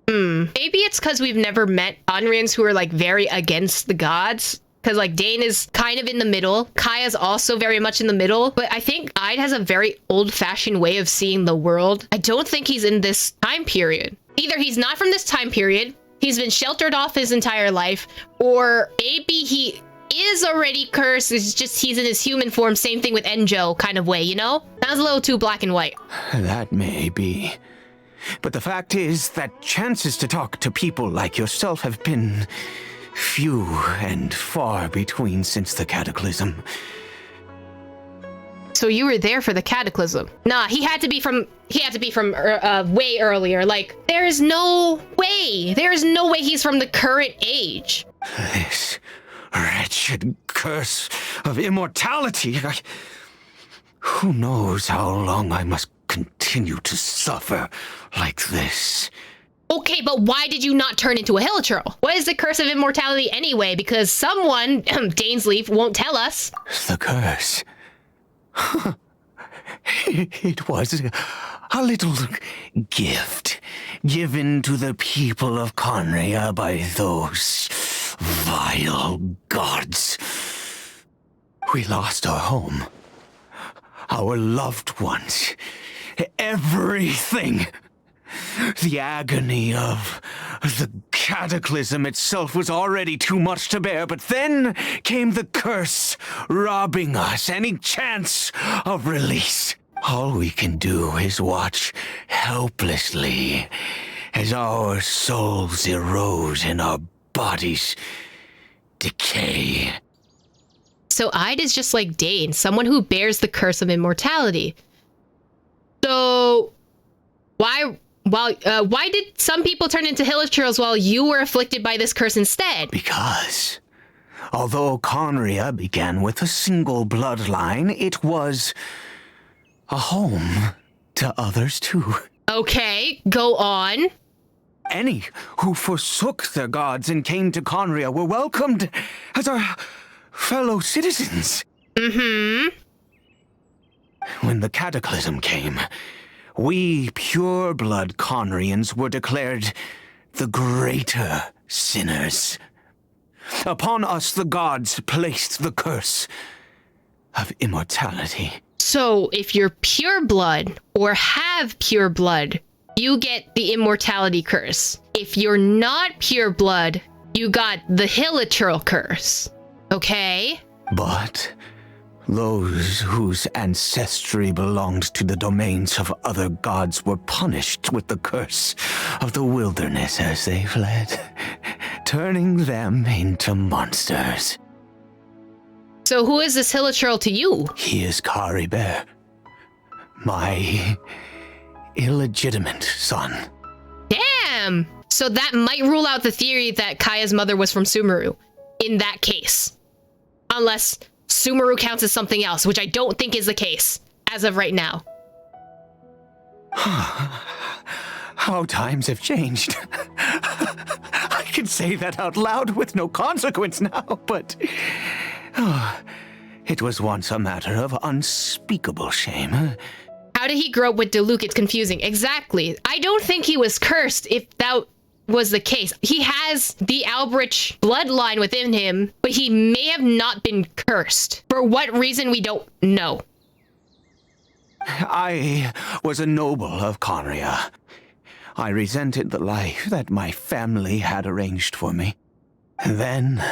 Maybe it's because we've never met Onrians who are, like, very against the gods. Because, like, Dane is kind of in the middle. Kaya's also very much in the middle. But I think Ide has a very old-fashioned way of seeing the world. I don't think he's in this time period. Either he's not from this time period, he's been sheltered off his entire life, or maybe he is already cursed, it's just he's in his human form, same thing with Enjo kind of way, you know? Sounds a little too black and white. That may be. But the fact is that chances to talk to people like yourself have been few and far between since the Cataclysm. So you were there for the Cataclysm? Nah, he had to be from way earlier. Like, there's no way he's from the current age. This wretched curse of immortality. Who knows how long I must continue to suffer like this? Okay, but why did you not turn into a Hilichurl? What is the curse of immortality anyway? Because someone, Dainsleif, won't tell us. The curse. It was a little gift given to the people of Conria by those vile gods. We lost our home, our loved ones, everything. The agony of the cataclysm itself was already too much to bear, but then came the curse, robbing us any chance of release. All we can do is watch helplessly as our souls erode and our bodies decay. So Ide is just like Dane, someone who bears the curse of immortality. So why did some people turn into Hilichurls while you were afflicted by this curse instead? Because although Conria began with a single bloodline, it was a home to others too. Okay, go on. Any who forsook their gods and came to Conria were welcomed as our fellow citizens. Mm-hmm. When the cataclysm came, we pure-blood Conrians were declared the greater sinners. Upon us the gods placed the curse of immortality. So if you're pure blood or have pure blood, you get the immortality curse. If you're not pure blood, you got the Hilichurl curse. Okay? But those whose ancestry belonged to the domains of other gods were punished with the curse of the wilderness as they fled turning them into monsters. So who is this hilichurl to you? He is Caribert, my illegitimate son. Damn! So that might rule out the theory that Kaya's mother was from Sumeru, in that case. Unless Sumeru counts as something else, which I don't think is the case, as of right now. How times have changed. I can say that out loud with no consequence now, but... it was once a matter of unspeakable shame. How did he grow up with Diluc? It's confusing. Exactly. I don't think he was cursed if that was the case. He has the Albrich bloodline within him, but he may have not been cursed. For what reason, we don't know. I was a noble of Conria. I resented the life that my family had arranged for me. Then,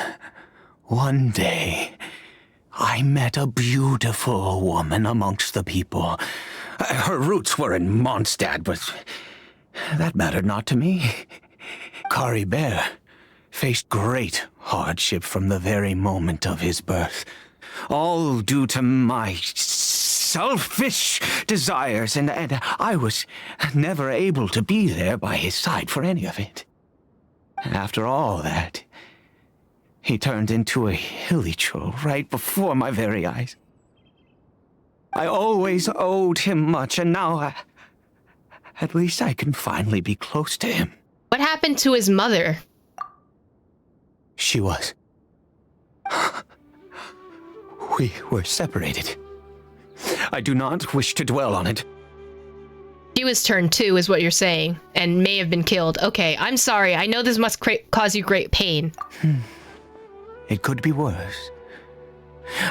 one day, I met a beautiful woman amongst the people. Her roots were in Mondstadt, but that mattered not to me. Caribert faced great hardship from the very moment of his birth, all due to my selfish desires, and I was never able to be there by his side for any of it. After all that, he turned into a hilichurl right before my very eyes. I always owed him much, and now at least I can finally be close to him. What happened to his mother? She was... We were separated. I do not wish to dwell on it. She was turned too, is what you're saying, and may have been killed. Okay, I'm sorry. I know this must cause you great pain. It could be worse.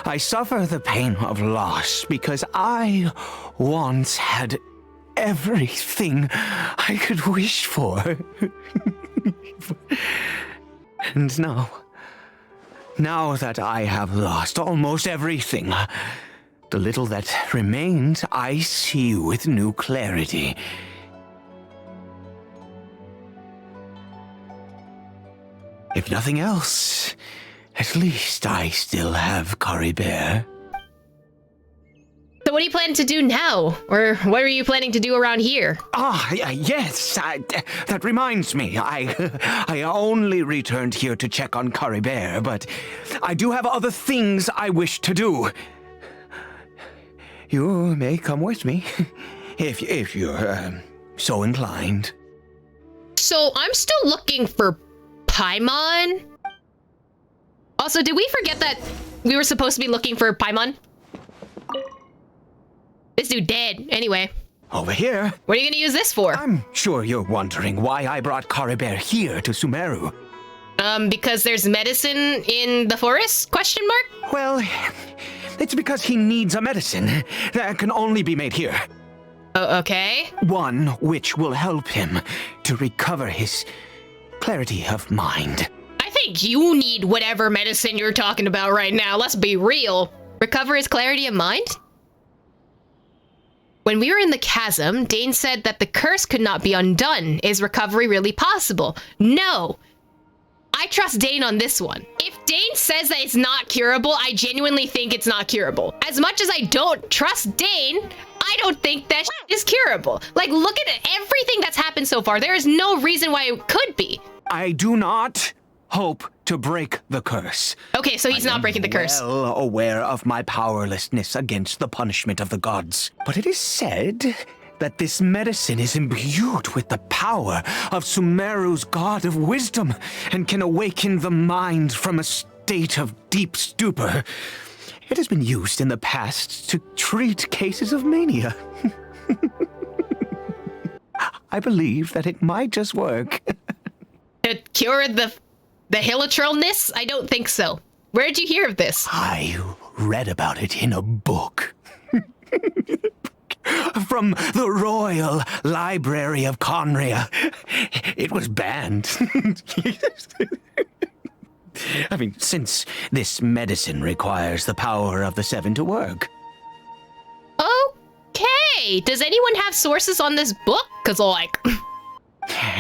I suffer the pain of loss because I once had everything I could wish for. And now that I have lost almost everything, the little that remains I see with new clarity. If nothing else, at least I still have Caribert. So what are you planning to do now? Or what are you planning to do around here? Yes, that reminds me. I only returned here to check on Caribert, but I do have other things I wish to do. You may come with me, if you're so inclined. So I'm still looking for Paimon? Also, did we forget that we were supposed to be looking for Paimon? This dude dead. Anyway. Over here. What are you gonna use this for? I'm sure you're wondering why I brought Caribert here to Sumeru. Because there's medicine in the forest? Question mark? Well, it's because he needs a medicine that can only be made here. Okay. One which will help him to recover his clarity of mind. I think you need whatever medicine you're talking about right now. Let's be real. Recover his clarity of mind? When we were in the chasm, Dane said that the curse could not be undone. Is recovery really possible? No. I trust Dane on this one. If Dane says that it's not curable, I genuinely think it's not curable. As much as I don't trust Dane, I don't think that is curable. Like, look at everything that's happened so far. There is no reason why it could be. I do not hope to break the curse. Okay, so he's not breaking the curse. Well aware of my powerlessness against the punishment of the gods. But it is said that this medicine is imbued with the power of Sumeru's god of wisdom and can awaken the mind from a state of deep stupor. It has been used in the past to treat cases of mania. I believe that it might just work. To cure the hilichurlness? I don't think so. Where'd you hear of this? I read about it in a book. From the Royal Library of Conria. It was banned. I mean, since this medicine requires the power of the Seven to work. Okay. Does anyone have sources on this book? Because, like...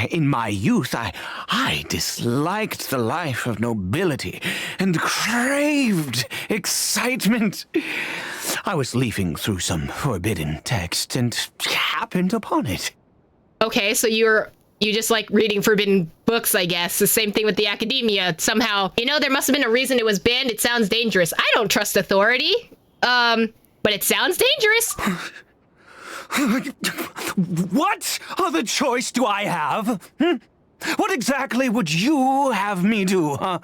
In my youth, I disliked the life of nobility and craved excitement. I was leafing through some forbidden text and happened upon it. Okay, so you just like reading forbidden books, I guess. The same thing with the academia. Somehow, there must have been a reason it was banned. It sounds dangerous. I don't trust authority. But it sounds dangerous. What other choice do I have? What exactly would you have me do, huh?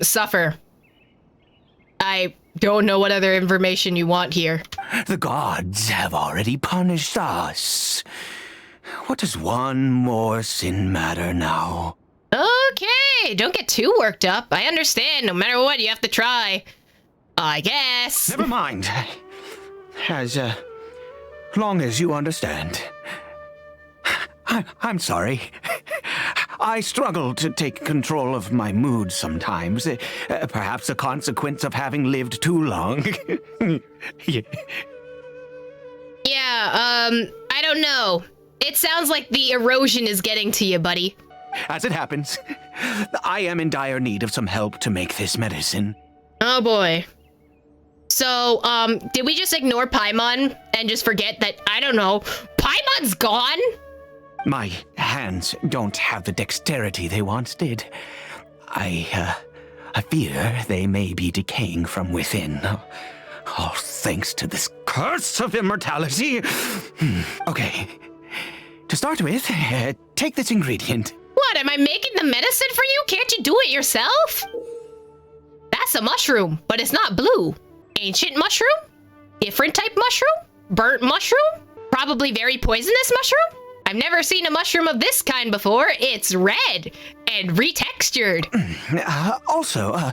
Suffer. I don't know what other information you want here. The gods have already punished us. What does one more sin matter now? Okay, don't get too worked up. I understand. No matter what, you have to try. I guess. Never mind. As long as you understand. I'm sorry. I struggle to take control of my mood sometimes. Perhaps a consequence of having lived too long. Yeah, I don't know. It sounds like the erosion is getting to you, buddy. As it happens, I am in dire need of some help to make this medicine. Oh boy. So, did we just ignore Paimon and just forget that, I don't know, Paimon's gone? My hands don't have the dexterity they once did. I fear they may be decaying from within. All thanks to this curse of immortality. Okay. To start with, take this ingredient. What, am I making the medicine for you? Can't you do it yourself? That's a mushroom, but it's not blue. Ancient mushroom? Different type mushroom? Burnt mushroom? Probably very poisonous mushroom? I've never seen a mushroom of this kind before. It's red and retextured. Also,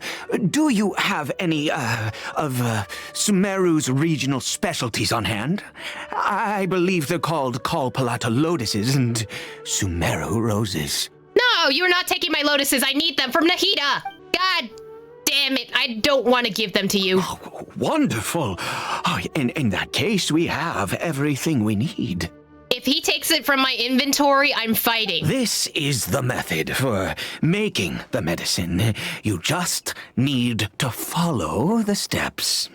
do you have any of Sumeru's regional specialties on hand? I believe they're called Kalpalata lotuses and Sumeru roses. No, you're not taking my lotuses. I need them from Nahida. God damn it. I don't want to give them to you. Oh, wonderful. Oh, in that case, we have everything we need. If he takes it from my inventory, I'm fighting. This is the method for making the medicine. You just need to follow the steps.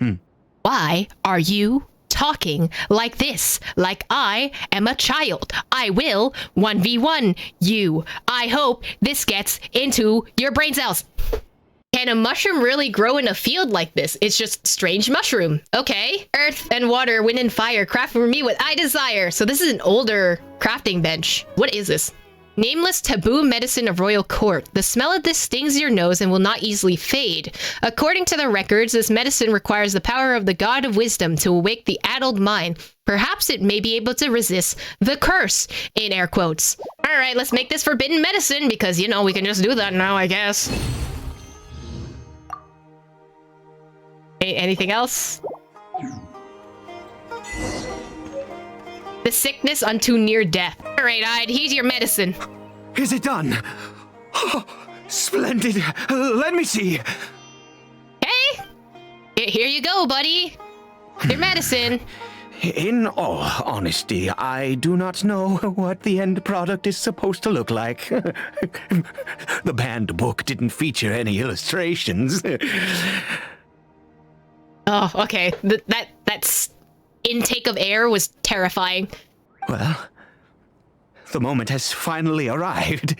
Why are you talking like this? Like I am a child. I will 1v1 you. I hope this gets into your brain cells. Can a mushroom really grow in a field like this? It's just strange mushroom. Okay. Earth and water, wind and fire, craft for me what I desire. So this is an older crafting bench. What is this? Nameless taboo medicine of royal court. The smell of this stings your nose and will not easily fade. According to the records, this medicine requires the power of the god of wisdom to awake the addled mind. Perhaps it may be able to resist the curse, in air quotes. All right, let's make this forbidden medicine because, we can just do that now, I guess. Anything else? The sickness unto near death. All right, here's your medicine. Is it done? Oh, splendid. Let me see. Hey, here you go, buddy. Your medicine. In all honesty, I do not know what the end product is supposed to look like. The banned book didn't feature any illustrations. Oh, okay. That intake of air was terrifying. Well, the moment has finally arrived.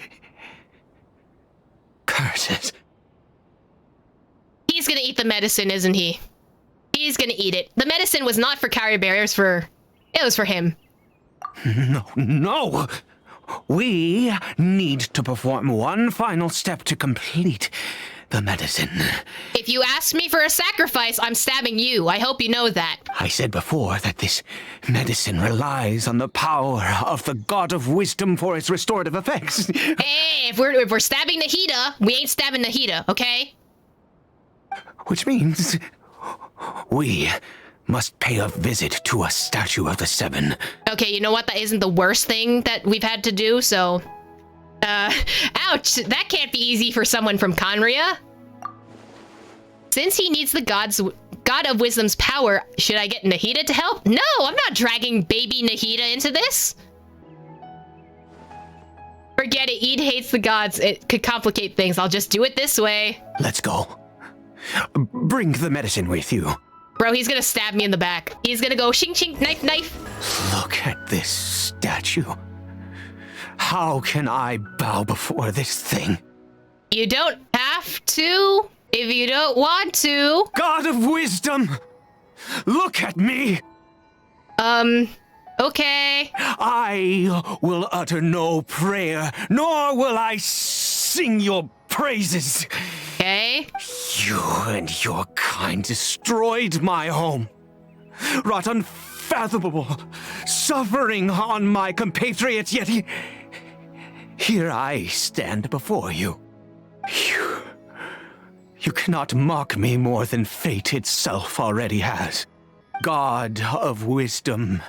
Curses. He's gonna eat the medicine, isn't he? He's gonna eat it. The medicine was not for Caribert, it was for him. No. We need to perform one final step to complete the medicine. If you ask me for a sacrifice, I'm stabbing you. I hope you know that. I said before that this medicine relies on the power of the god of wisdom for its restorative effects. Hey, if we're stabbing Nahida, we ain't stabbing Nahida, okay? Which means we must pay a visit to a statue of the Seven. Okay, you know what? That isn't the worst thing that we've had to do, so... ouch! That can't be easy for someone from Conria. Since he needs the god of wisdom's power, should I get Nahida to help? No, I'm not dragging baby Nahida into this. Forget it. Ede hates the gods. It could complicate things. I'll just do it this way. Let's go. Bring the medicine with you. Bro, he's gonna stab me in the back. He's gonna go shing shing, knife, knife. Look at this statue. How can I bow before this thing? You don't have to if you don't want to. God of wisdom! Look at me! Okay. I will utter no prayer, nor will I sing your praises. Okay. You and your kind destroyed my home, wrought unfathomable suffering on my compatriots, yet here I stand before you. You cannot mock me more than fate itself already has. God of wisdom,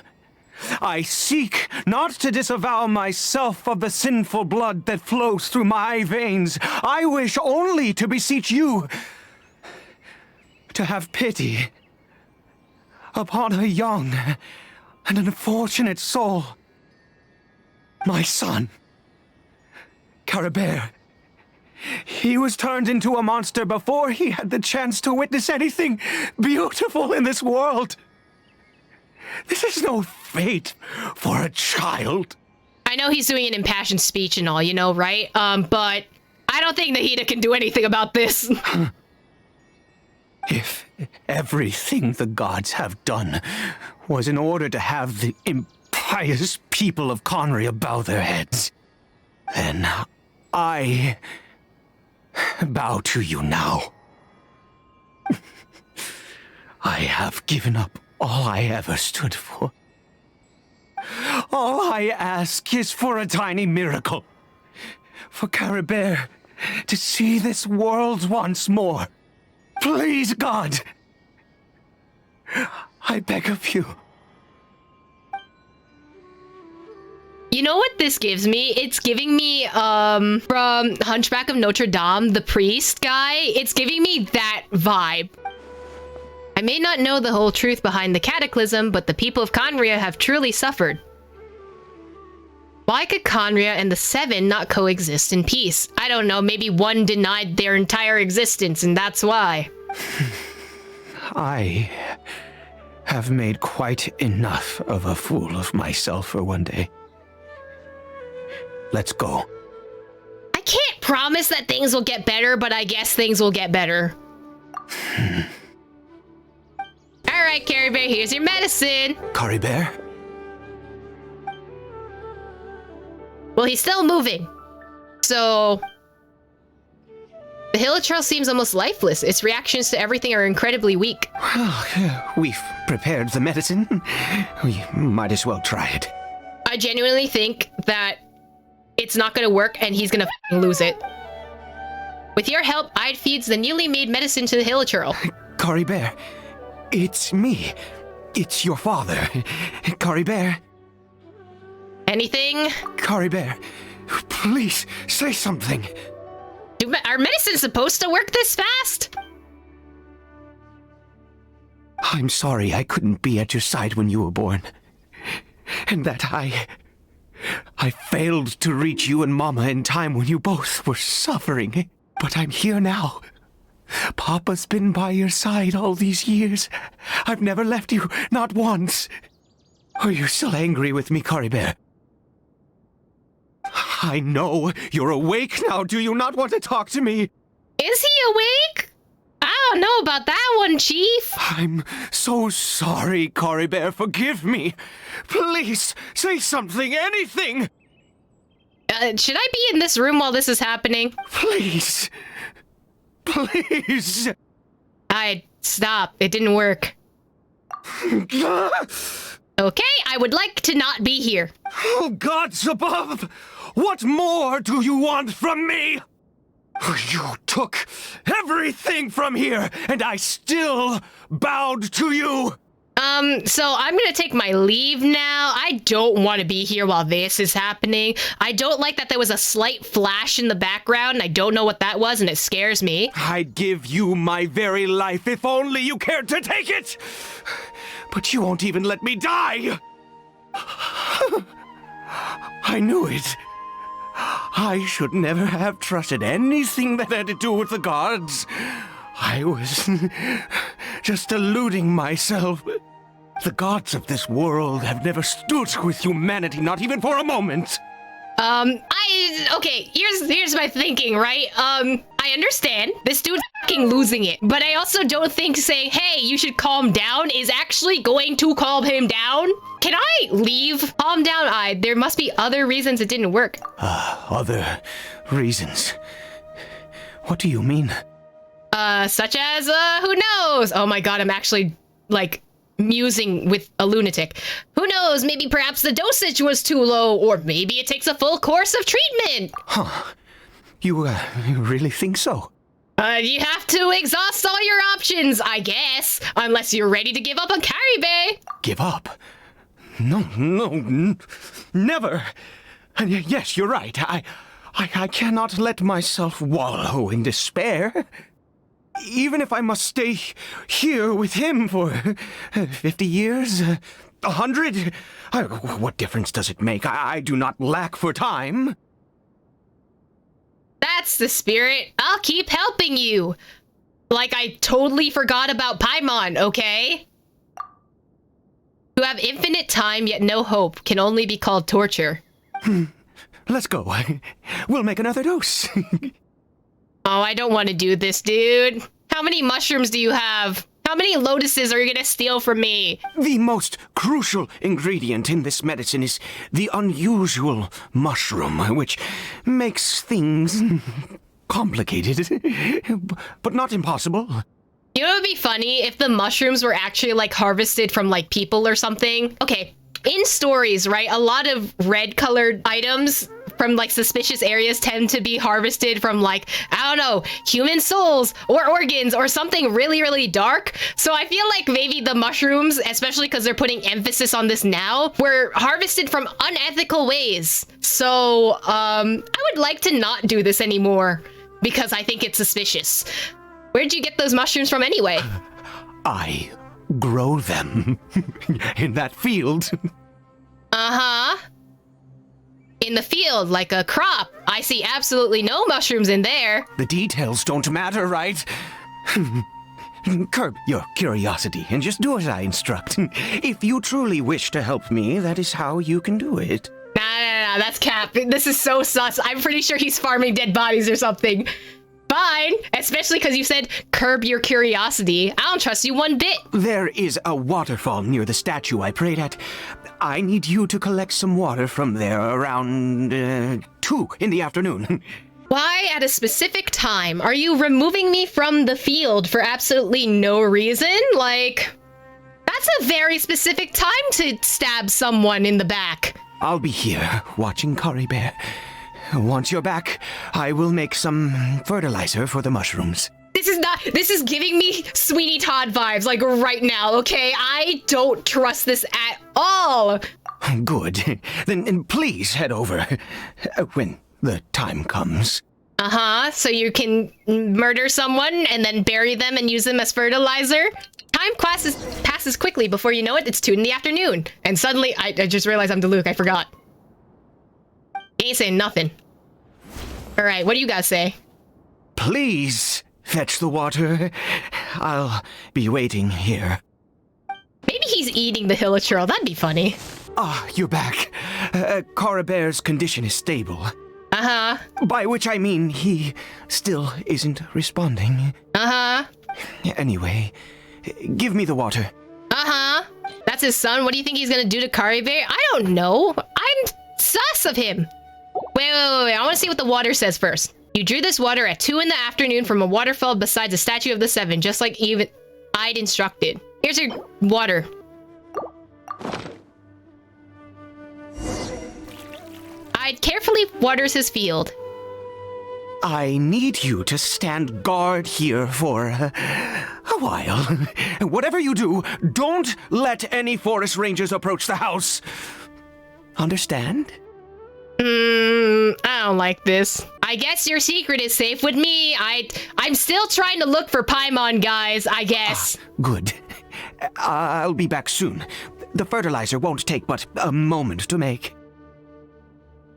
I seek not to disavow myself of the sinful blood that flows through my veins. I wish only to beseech you to have pity upon a young and unfortunate soul. My son, Caribert. He was turned into a monster before he had the chance to witness anything beautiful in this world. This is no fate for a child. I know he's doing an impassioned speech and all, you know, right? But I don't think Nahida can do anything about this. If everything the gods have done was in order to have the impious people of Conria bow their heads, then I bow to you now. I have given up all I ever stood for. All I ask is for a tiny miracle. For Caribert to see this world once more. Please, God. I beg of you. You know what this gives me? It's giving me, from Hunchback of Notre Dame, the priest guy. It's giving me that vibe. I may not know the whole truth behind the cataclysm, but the people of Conria have truly suffered. Why could Conria and the Seven not coexist in peace? I don't know, maybe one denied their entire existence, and that's why. I have made quite enough of a fool of myself for one day. Let's go. I can't promise that things will get better, but I guess things will get better. Alright, Caribert, here's your medicine. Caribert? Well, he's still moving. So... the Hilichurl seems almost lifeless. Its reactions to everything are incredibly weak. We've prepared the medicine. We might as well try it. I genuinely think that it's not gonna work and he's gonna lose it. With your help, I'd feeds the newly made medicine to the Hilichurl. Caribert, it's me. It's your father. Caribert. Anything? Caribert, please say something. Are medicines supposed to work this fast? I'm sorry I couldn't be at your side when you were born. And that I failed to reach you and Mama in time when you both were suffering. But I'm here now. Papa's been by your side all these years. I've never left you, not once. Are you still angry with me, Caribert? I know you're awake now. Do you not want to talk to me? Is he awake? I don't know about that one, Chief. I'm so sorry, Caribert. Forgive me. Please, say something, anything. Should I be in this room while this is happening? Please. Please. Stop. It didn't work. Okay, I would like to not be here. Oh, gods above! What more do you want from me? You took everything from here, and I still bowed to you. So I'm gonna take my leave now. I don't want to be here while this is happening. I don't like that there was a slight flash in the background. I don't know what that was, and it scares me. I'd give you my very life if only you cared to take it. But you won't even let me die. I knew it. I should never have trusted anything that had to do with the gods. I was just deluding myself. The gods of this world have never stood with humanity, not even for a moment. Okay, here's my thinking, right? I understand this dude's fucking losing it, but I also don't think saying, hey, you should calm down is actually going to calm him down. Can I leave? Calm down, there must be other reasons it didn't work. Other reasons? What do you mean? Such as, who knows? Oh my god, I'm actually, like, musing with a lunatic. Who knows, maybe perhaps the dosage was too low, or maybe it takes a full course of treatment. Huh. You really think so? You have to exhaust all your options, I guess. Unless you're ready to give up on Caribert. Give up? No, never. Yes, you're right. I cannot let myself wallow in despair. Even if I must stay here with him for 50 years, 100, what difference does it make? I do not lack for time. That's the spirit. I'll keep helping you. Like I totally forgot about Paimon, okay? To have infinite time yet no hope can only be called torture. Let's go. We'll make another dose. Oh, I don't want to do this, dude. How many mushrooms do you have? How many lotuses are you gonna steal from me? The most crucial ingredient in this medicine is the unusual mushroom, which makes things complicated, but not impossible. You know what would be funny if the mushrooms were actually like harvested from like people or something? Okay, in stories, right, a lot of red colored items from like suspicious areas tend to be harvested from like, I don't know, human souls or organs or something really, really dark. So I feel like maybe the mushrooms, especially because they're putting emphasis on this now, were harvested from unethical ways. So I would like to not do this anymore because I think it's suspicious. Where'd you get those mushrooms from anyway? I grow them in that field. Uh-huh. In the field, like a crop. I see absolutely no mushrooms in there. The details don't matter, right? Curb your curiosity and just do as I instruct. If you truly wish to help me, that is how you can do it. Nah, that's cap. This is so sus. I'm pretty sure he's farming dead bodies or something. Fine, especially because you said curb your curiosity. I don't trust you one bit. There is a waterfall near the statue I prayed at. I need you to collect some water from there around 2 in the afternoon. Why at a specific time? Are you removing me from the field for absolutely no reason? Like, that's a very specific time to stab someone in the back. I'll be here watching Caribert. Once you're back, I will make some fertilizer for the mushrooms. This is giving me Sweeney Todd vibes, like right now, okay? I don't trust this at all. Good. Then please head over when the time comes. Uh-huh, so you can murder someone and then bury them and use them as fertilizer? Time passes quickly. Before you know it, it's 2 in the afternoon. And suddenly, I just realized I'm Diluc, I forgot. He ain't saying nothing. All right, what do you guys say? Please fetch the water. I'll be waiting here. Maybe he's eating the hilichurl. That'd be funny. Ah, you're back. Caribert's condition is stable. Uh-huh. By which I mean he still isn't responding. Uh-huh. Anyway, give me the water. Uh-huh. That's his son. What do you think he's gonna do to Caribert? I don't know. I'm sus of him. Wait. I want to see what the water says first. You drew this water at 2 in the afternoon from a waterfall beside the Statue of the Seven, just like even I'd instructed. Here's your water. I'd carefully waters his field. I need you to stand guard here for a while. Whatever you do, don't let any forest rangers approach the house. Understand? I don't like this. I guess your secret is safe with me. I'm still trying to look for Paimon, guys, I guess. Good. I'll be back soon. The fertilizer won't take but a moment to make.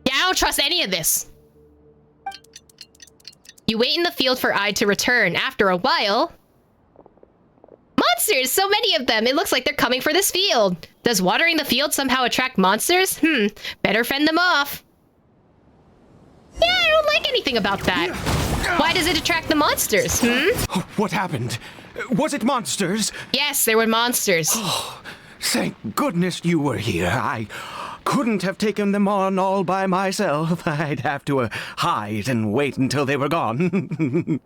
Yeah, I don't trust any of this. You wait in the field for I to return. After a while... Monsters! So many of them! It looks like they're coming for this field. Does watering the field somehow attract monsters? Better fend them off. Yeah, I don't like anything about that. Why does it attract the monsters, What happened? Was it monsters? Yes, there were monsters. Thank goodness you were here. I couldn't have taken them on all by myself. I'd have to hide and wait until they were gone.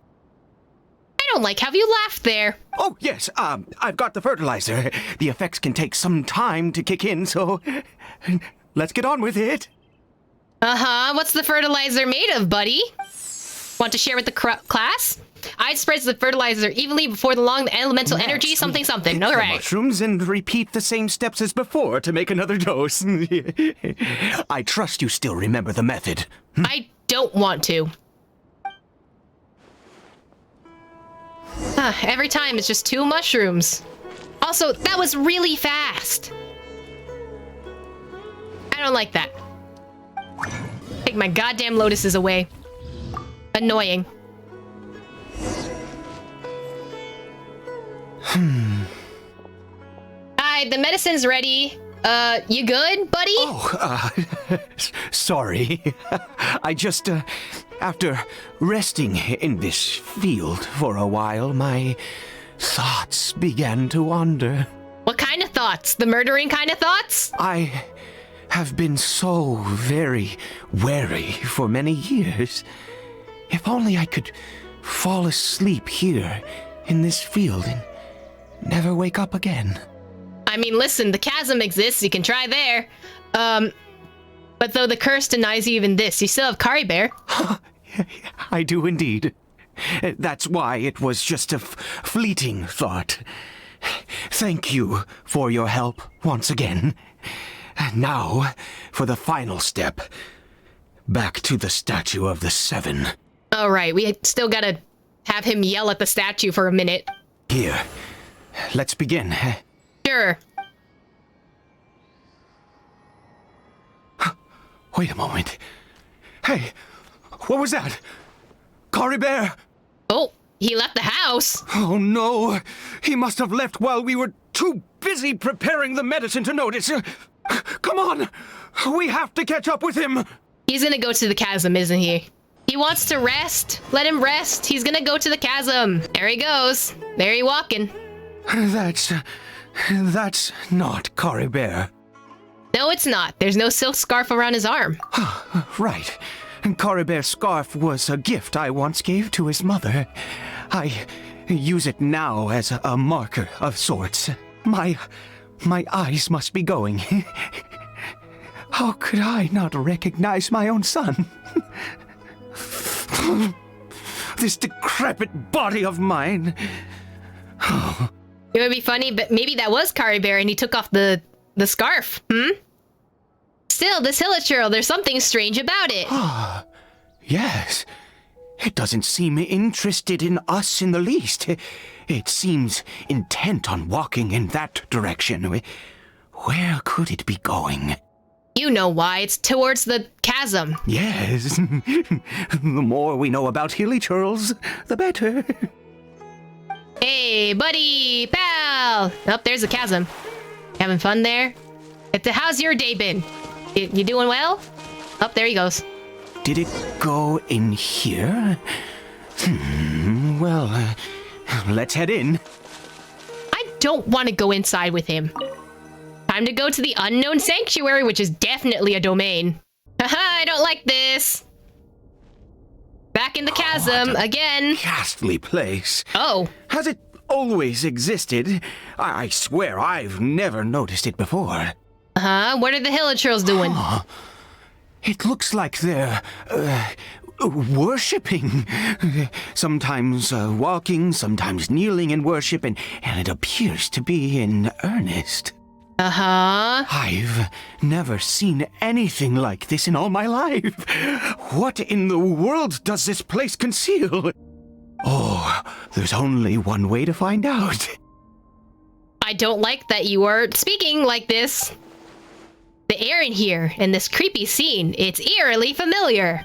I don't like how you laughed there. Oh, yes, I've got the fertilizer. The effects can take some time to kick in, so let's get on with it. Uh-huh, what's the fertilizer made of, buddy? Want to share with the class? I'd spread the fertilizer evenly before the long elemental energy, something. Pick All the right. mushrooms and repeat the same steps as before to make another dose. I trust you still remember the method. I don't want to. Every time it's just 2 mushrooms. Also, that was really fast. I don't like that. Take my goddamn lotuses away. Annoying. Hi, the medicine's ready. You good, buddy? Oh, sorry. I just, after resting in this field for a while, my thoughts began to wander. What kind of thoughts? The murdering kind of thoughts? I have been so very wary for many years. If only I could fall asleep here in this field and never wake up again. I mean, listen, the chasm exists. You can try there. But though the curse denies you even this, you still have Caribert. I do indeed. That's why it was just a fleeting thought. Thank you for your help once again. Now, for the final step. Back to the statue of the 7. All right, we still gotta have him yell at the statue for a minute. Here, let's begin. Sure. Wait a moment. Hey, what was that? Caribert! Oh, he left the house. Oh no, he must have left while we were too busy preparing the medicine to notice. Come on, we have to catch up with him. He's gonna go to the chasm, isn't he? He wants to rest. Let him rest. He's gonna go to the chasm. There he goes. There he walking. That's not Caribert. No, it's not. There's no silk scarf around his arm. Right. Caribert's scarf was a gift I once gave to his mother. I use it now as a marker of sorts. My eyes must be going. How could I not recognize my own son? This decrepit body of mine. It would be funny, but maybe that was Caribert and he took off the scarf, Still, this hilichurl, there's something strange about it. Yes. It doesn't seem interested in us in the least. It seems intent on walking in that direction. Where could it be going? You know why. It's towards the chasm. Yes. The more we know about hilichurls, the better. Hey, buddy, pal. Oh, there's the chasm. Having fun there? How's your day been? You doing well? Oh, there he goes. Did it go in here? Well, let's head in. I don't want to go inside with him. Time to go to the unknown sanctuary, which is definitely a domain. Haha, I don't like this. Back in the chasm, again. Ghastly place. Oh. Has it always existed? I swear I've never noticed it before. What are the hilichurls doing? It looks like they're, worshipping. Sometimes walking, sometimes kneeling in worship, and it appears to be in earnest. I've never seen anything like this in all my life. What in the world does this place conceal? Oh, there's only one way to find out. I don't like that you are speaking like this. The air in here, and this creepy scene, it's eerily familiar.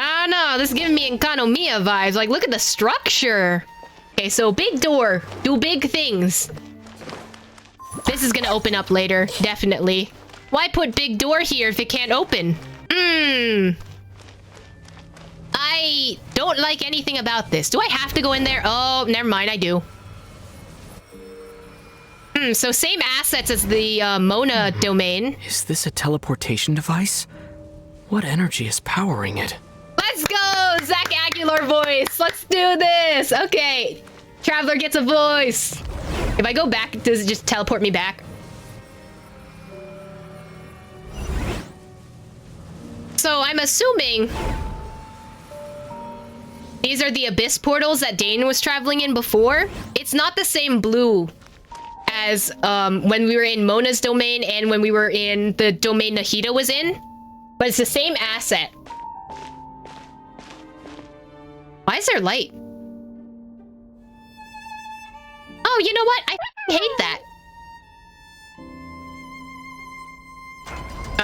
I don't know. This is giving me Enkanomiya vibes. Like, look at the structure. Okay, so big door. Do big things. This is gonna open up later. Definitely. Why put big door here if it can't open? I don't like anything about this. Do I have to go in there? Oh, never mind. I do. So same assets as the Mona domain. Is this a teleportation device? What energy is powering it? Let's go! Zach Aguilar voice! Let's do this! Okay. Traveler gets a voice. If I go back, does it just teleport me back? So I'm assuming these are the abyss portals that Dane was traveling in before. It's not the same blue as when we were in Mona's domain and when we were in the domain Nahida was in, but it's the same asset. Why is there light? Oh, you know what? I hate that.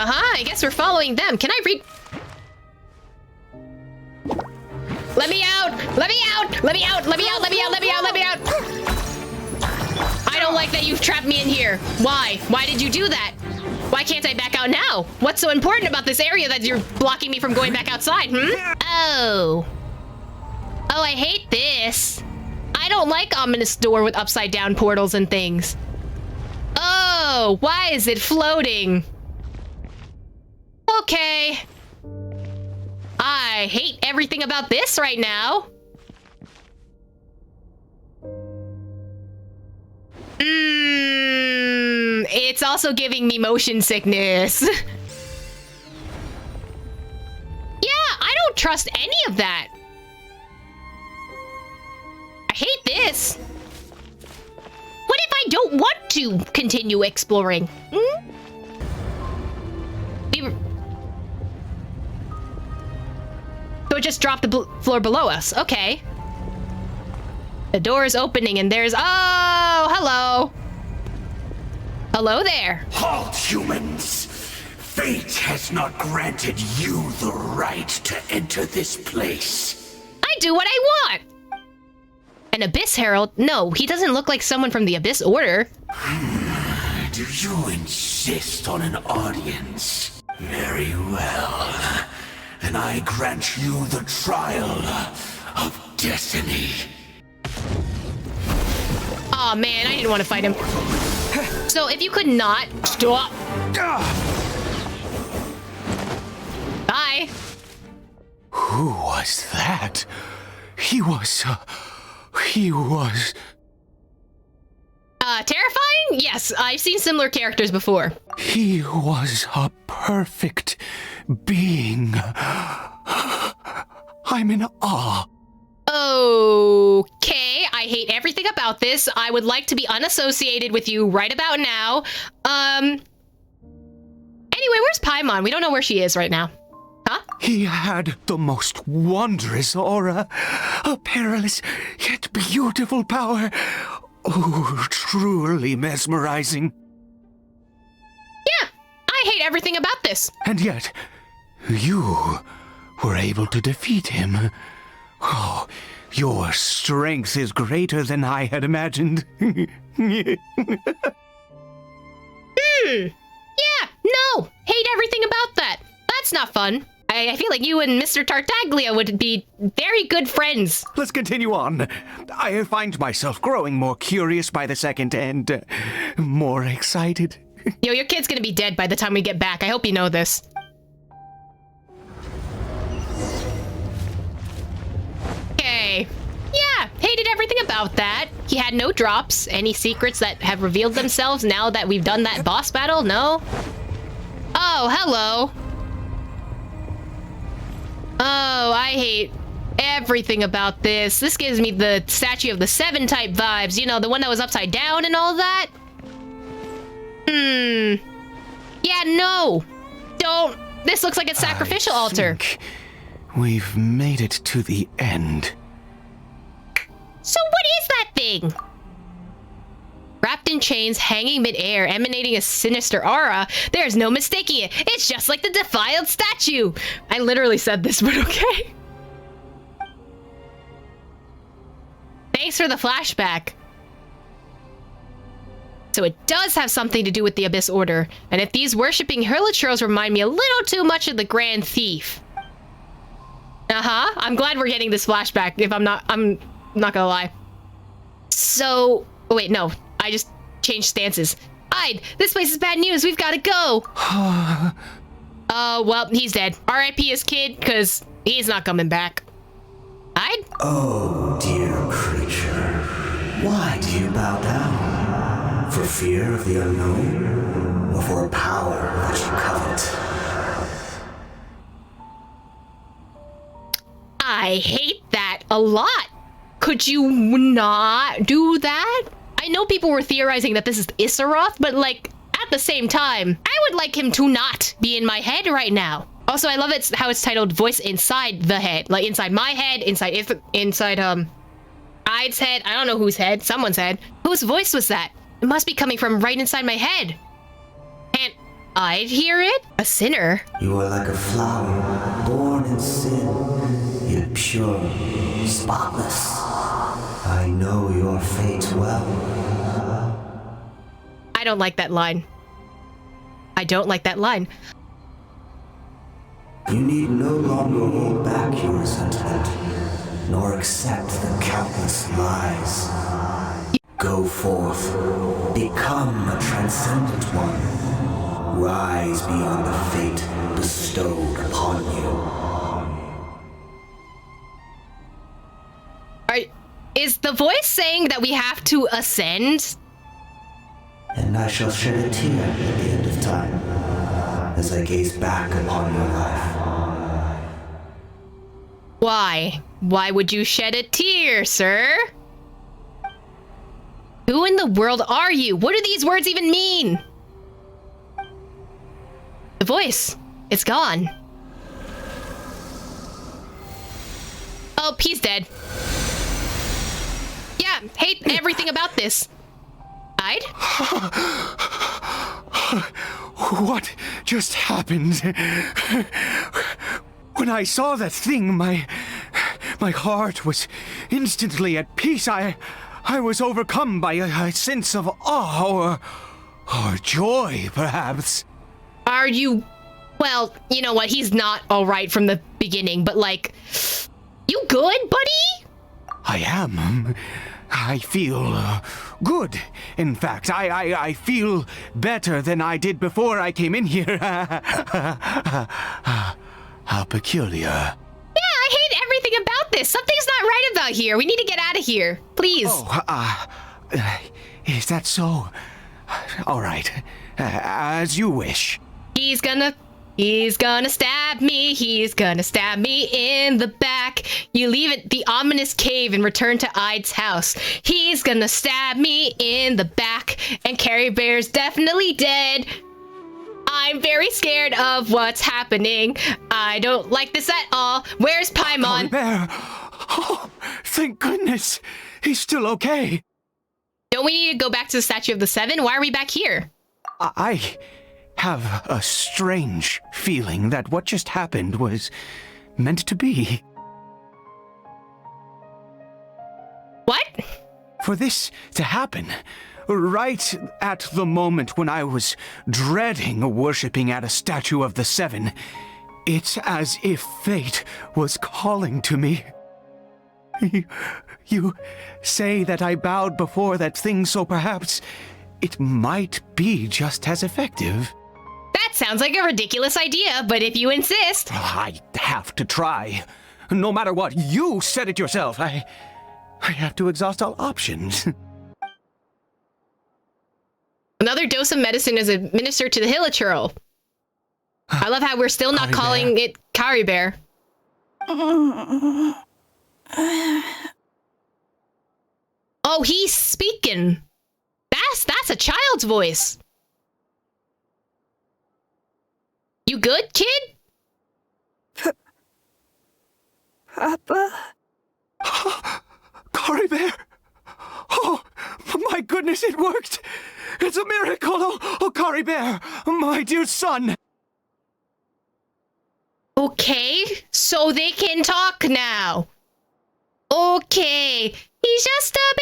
I guess we're following them. Can I read? Let me out! Let me out! Let me out! Let me out! Let me out! Let me out! Let me out! I don't like that you've trapped me in here. Why? Why did you do that? Why can't I back out now? What's so important about this area that you're blocking me from going back outside, Oh. Oh, I hate this. I don't like ominous door with upside down portals and things. Oh, why is it floating? Okay. I hate everything about this right now. It's also giving me motion sickness. Yeah, I don't trust any of that. I hate this. What if I don't want to continue exploring? So it just dropped the floor below us. Okay. The door is opening and there's... Oh, hello. Hello there. Halt, humans! Fate has not granted you the right to enter this place. I do what I want. An Abyss Herald? No, he doesn't look like someone from the Abyss Order. Do you insist on an audience? Very well. Then I grant you the trial of destiny. Aw, man, I didn't want to fight him. So if you could not... Stop. Bye. Who was that? He was... Terrifying? Yes, I've seen similar characters before. He was a perfect being. I'm in awe. Okay, I hate everything about this. I would like to be unassociated with you right about now. Anyway, where's Paimon? We don't know where she is right now. Huh? He had the most wondrous aura, a perilous yet beautiful power. Oh, truly mesmerizing. Yeah, I hate everything about this. And yet, you were able to defeat him. Oh, your strength is greater than I had imagined. Yeah, no, hate everything about that. That's not fun. I feel like you and Mr. Tartaglia would be very good friends. Let's continue on. I find myself growing more curious by the second and more excited. Yo, your kid's gonna be dead by the time we get back. I hope you know this. Okay. Yeah, hated everything about that. He had no drops. Any secrets that have revealed themselves now that we've done that boss battle? No? Oh, hello. Oh, I hate everything about this. This gives me the Statue of the Seven type vibes. You know, the one that was upside down and all that. Yeah, no. Don't. This looks like a sacrificial altar. We've made it to the end. So what is that thing? Wrapped trapped in chains, hanging midair, emanating a sinister aura. There's no mistaking it. It's just like the defiled statue. I literally said this, but okay. Thanks for the flashback. So it does have something to do with the Abyss Order. And if these worshipping Hurlatrolls remind me a little too much of the Grand Thief. Uh-huh. I'm glad we're getting this flashback, if I'm not gonna lie. So, oh wait, no. I just changed stances. Ide, this place is bad news. We've got to go. Well, he's dead. R.I.P. his kid, because he's not coming back. Ide? Oh, dear creature. Why do you bow down? For fear of the unknown? Or for a power that you covet? I hate that a lot. Could you not do that? I know people were theorizing that this is Issaroth, but like, at the same time, I would like him to not be in my head right now. Also, I love how it's titled Voice Inside the Head. Like, inside my head, inside Ide's head. I don't know whose head. Someone's head. Whose voice was that? It must be coming from right inside my head. Can't Ide hear it? A sinner? You are like a flower, born in sin, yet pure, spotless. I know your fate well. I don't like that line. I don't like that line. You need no longer hold back your resentment, nor accept the countless lies. Go forth, become a transcendent one. Rise beyond the fate bestowed upon you. Is the voice saying that we have to ascend? And I shall shed a tear at the end of time, as I gaze back upon your life. Why? Why would you shed a tear, sir? Who in the world are you? What do these words even mean? The voice. It's gone. Oh, he's dead. Yeah, hate everything about this. Ide? What just happened? When I saw that thing, my heart was instantly at peace. I was overcome by a sense of awe or joy, perhaps. Are you... Well, you know what? He's not all right from the beginning, but like... You good, buddy? I am. I feel good. In fact, I feel better than I did before I came in here. How peculiar. Yeah, I hate everything about this. Something's not right about here. We need to get out of here. Please. Oh, is that so? All right. As you wish. He's gonna stab me. He's gonna stab me in the back. You leave it the ominous cave and return to Ide's house. He's gonna stab me in the back. And Caribert's definitely dead. I'm very scared of what's happening. I don't like this at all. Where's Paimon? Caribert! Oh, thank goodness. He's still okay. Don't we need to go back to the Statue of the Seven? Why are we back here? I have a strange feeling that what just happened was meant to be. What? For this to happen, right at the moment when I was dreading worshipping at a statue of the Seven, it's as if fate was calling to me. You say that I bowed before that thing, so perhaps it might be just as effective. That sounds like a ridiculous idea, but if you insist... I have to try. No matter what, you said it yourself. I have to exhaust all options. Another dose of medicine is administered to the Hilichurl. I love how we're still not calling it Caribert. Oh, he's speaking. That's a child's voice. You good, kid? Papa? Caribert! Oh, my goodness! goodness, it worked! It's a miracle! Oh, Caribert, my dear son! Okay, so they can talk now. Okay, he's just a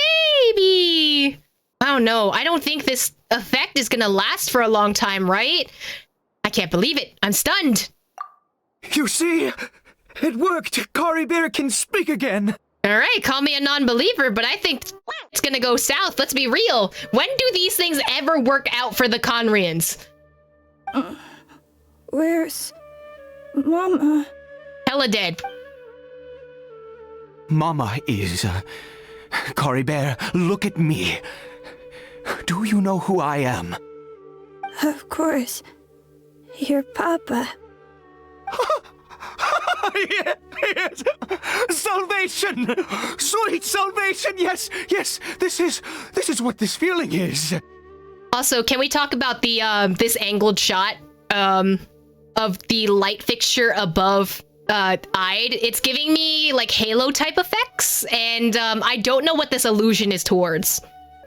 baby. Oh no, I don't think this effect is gonna last for a long time, right? I can't believe it. I'm stunned. You see? It worked! Caribert can speak again! All right, call me a non-believer, but I think it's gonna go south. Let's be real. When do these things ever work out for the Conrians? Where's Mama? Hella dead. Mama is... Caribert, look at me. Do you know who I am? Of course. Your Papa. Yes! Salvation! Sweet salvation! Yes! This is what this feeling is. Also, can we talk about the this angled shot of the light fixture above Ide? It's giving me like Halo type effects, and I don't know what this illusion is towards.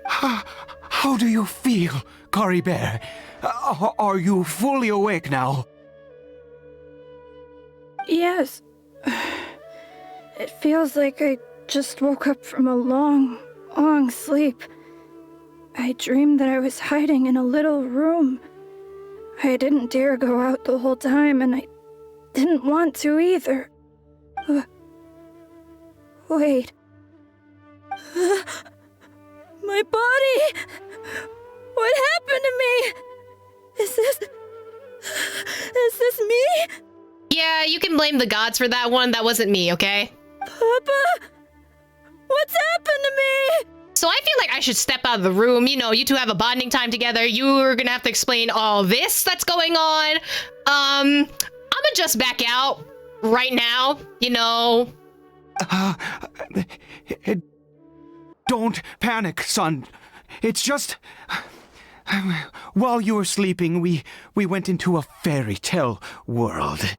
How do you feel, Caribert? Are you fully awake now? Yes. It feels like I just woke up from a long, long sleep. I dreamed that I was hiding in a little room. I didn't dare go out the whole time, and I didn't want to either. Wait. My body! What happened to me? Is this me? Yeah, you can blame the gods for that one. That wasn't me, okay? Papa? What's happened to me? So I feel like I should step out of the room. You know, you two have a bonding time together. You're gonna have to explain all this that's going on. I'm gonna just back out right now, you know. Don't panic, son. It's just... While you were sleeping, we went into a fairy tale world.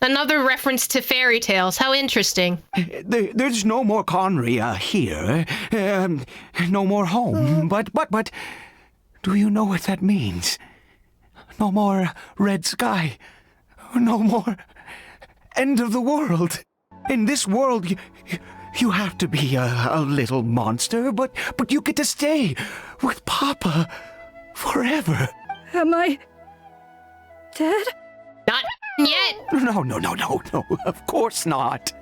Another reference to fairy tales. How interesting. There's no more Conry here. No more home. But, do you know what that means? No more red sky. No more end of the world. In this world, you have to be a little monster, but you get to stay with Papa forever. Am I dead? Not yet. No, of course not.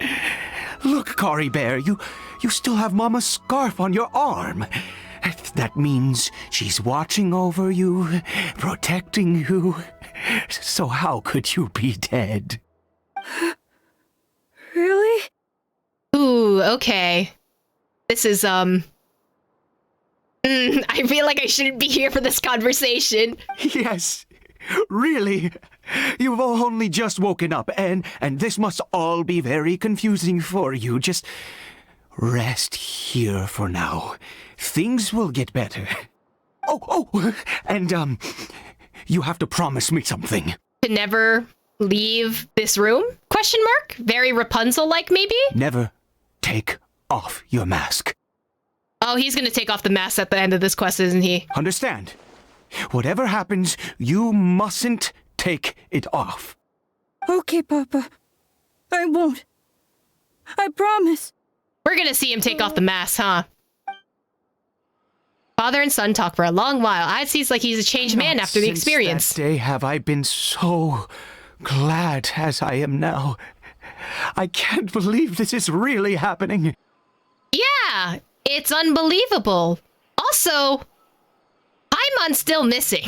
Look, Caribert, you still have Mama's scarf on your arm. That means she's watching over you, protecting you. So how could you be dead? Really? Ooh, okay. This is, I feel like I shouldn't be here for this conversation. Yes, really. You've only just woken up, and this must all be very confusing for you. Just rest here for now. Things will get better. Oh, and, you have to promise me something. To never leave this room? Question mark? Very Rapunzel-like, maybe? Never take off your mask. Oh, he's gonna take off the mask at the end of this quest, isn't he? Understand? Whatever happens, you mustn't take it off. Okay, Papa. I won't. I promise. We're gonna see him take off the mask, huh? Father and son talk for a long while. It seems like he's a changed man after the experience. Since that day have I been so glad as I am now. I can't believe this is really happening. Yeah, it's unbelievable. Also, Paimon's still missing.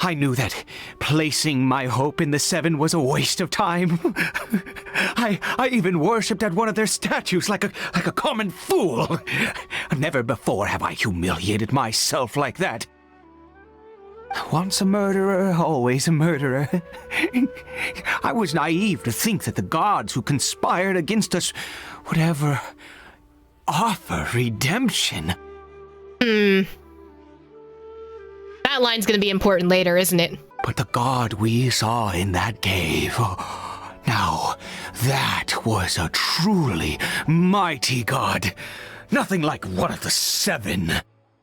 I knew that placing my hope in the Seven was a waste of time. I even worshipped at one of their statues like a common fool. Never before have I humiliated myself like that. Once a murderer, always a murderer. I was naive to think that the gods who conspired against us would ever offer redemption. That line's gonna be important later, isn't it? But the god we saw in that cave, now that was a truly mighty god. nothing like one of the 7.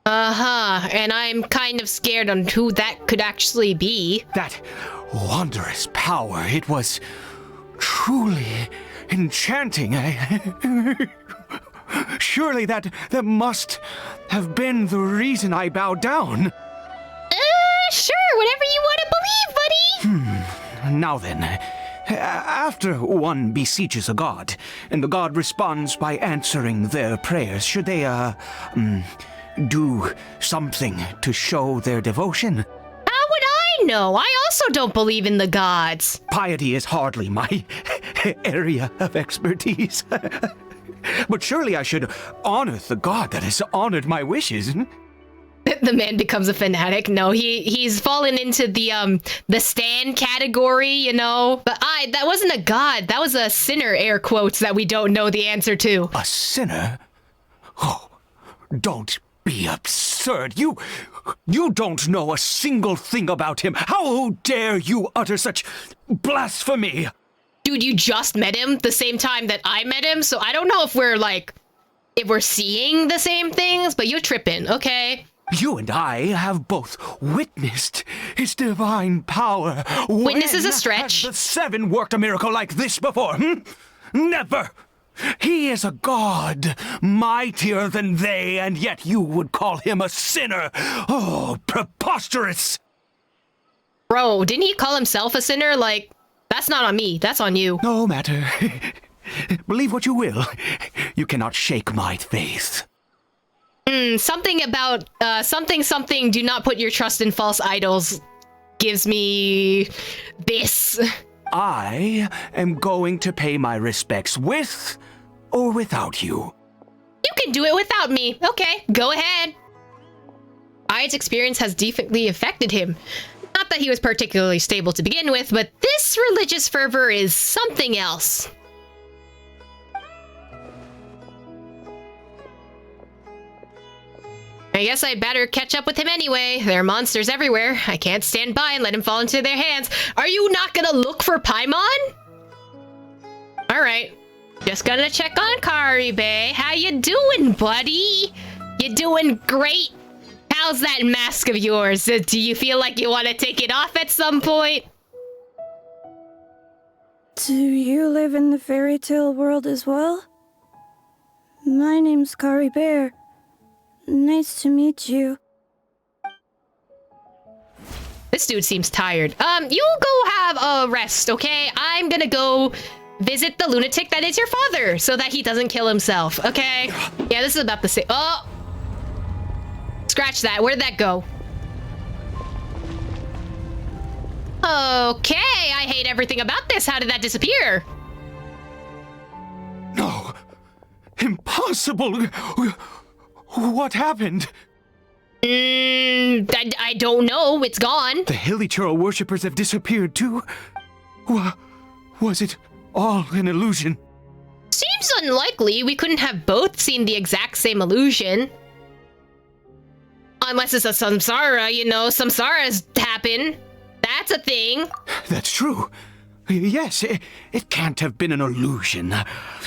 Uh-huh, and I'm kind of scared on who that could actually be. That wondrous power, it was truly enchanting. Surely that must have been the reason I bowed down. Sure, whatever you want to believe, buddy. Now then, after one beseeches a god, and the god responds by answering their prayers, should they, do something to show their devotion? How would I know? I also don't believe in the gods. Piety is hardly my area of expertise. But surely I should honor the god that has honored my wishes. The man becomes a fanatic. No, he's fallen into the stan category, you know. But that wasn't a god. That was a sinner, air quotes, that we don't know the answer to. A sinner? Oh, don't be absurd. You don't know a single thing about him. How dare you utter such blasphemy? Dude, you just met him the same time that I met him, so I don't know if we're seeing the same things, but you're tripping, okay? You and I have both witnessed his divine power. Witness is a stretch. Has the 7 worked a miracle like this before? Never. He is a god, mightier than they, and yet you would call him a sinner. Oh, preposterous. Bro, didn't he call himself a sinner? Like, that's not on me, that's on you. No matter. Believe what you will. You cannot shake my faith. Something about, something, do not put your trust in false idols gives me this. I am going to pay my respects with or without you. You can do it without me. Okay, go ahead. Iad's experience has definitely affected him. Not that he was particularly stable to begin with, but this religious fervor is something else. I guess I better catch up with him anyway. There are monsters everywhere. I can't stand by and let him fall into their hands. Are you not gonna look for Paimon? Alright. Just gonna check on Caribert. How you doing, buddy? You doing great? How's that mask of yours? Do you feel like you want to take it off at some point? Do you live in the fairy tale world as well? My name's Caribert. Nice to meet you. This dude seems tired. You go have a rest, okay? I'm gonna go visit the lunatic that is your father so that he doesn't kill himself, okay? Yeah, this is about the same. Oh! Scratch that. Where'd that go? Okay, I hate everything about this. How did that disappear? No. Impossible. What happened? I don't know. It's gone. The Hilichurl worshippers have disappeared too. Was it all an illusion? Seems unlikely. We couldn't have both seen the exact same illusion. Unless it's a samsara, you know, samsaras happen. That's a thing. That's true. Yes, it can't have been an illusion.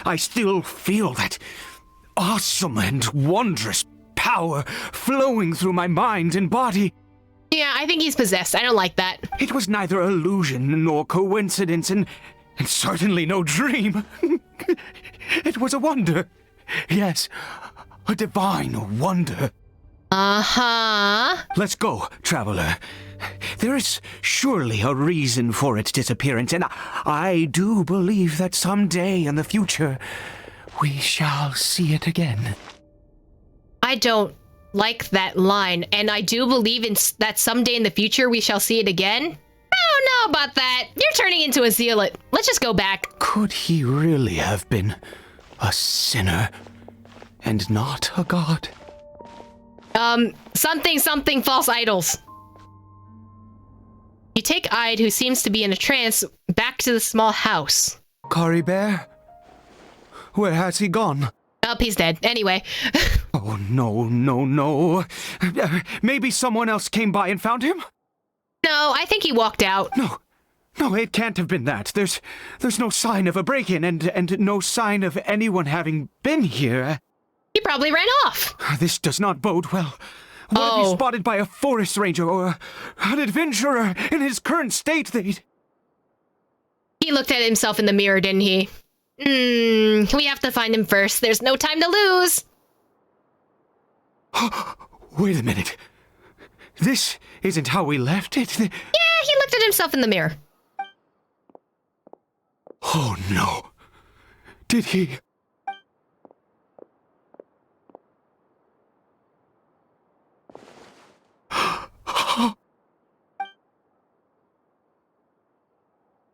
I still feel that awesome and wondrous power flowing through my mind and body. Yeah, I think he's possessed. I don't like that. It was neither illusion nor coincidence, and certainly no dream. It was a wonder. Yes, a divine wonder. Uh-huh. Let's go, traveler. There is surely a reason for its disappearance, and I do believe that someday in the future we shall see it again. I don't like that line, and I do believe in that someday in the future we shall see it again. I don't know about that. You're turning into a zealot. Let's just go back. Could he really have been a sinner and not a god? Something false idols. You take Ide, who seems to be in a trance, back to the small house. Caribert? Where has he gone? Oh, he's dead. Anyway. Oh, no. Maybe someone else came by and found him? No, I think he walked out. No, it can't have been that. There's no sign of a break-in and no sign of anyone having been here. He probably ran off. This does not bode well. Were we spotted by a forest ranger or an adventurer in his current state, they'd... He looked at himself in the mirror, didn't he? We have to find him first. There's no time to lose. Wait a minute. This isn't how we left it. Yeah, he looked at himself in the mirror. Oh no. Did he...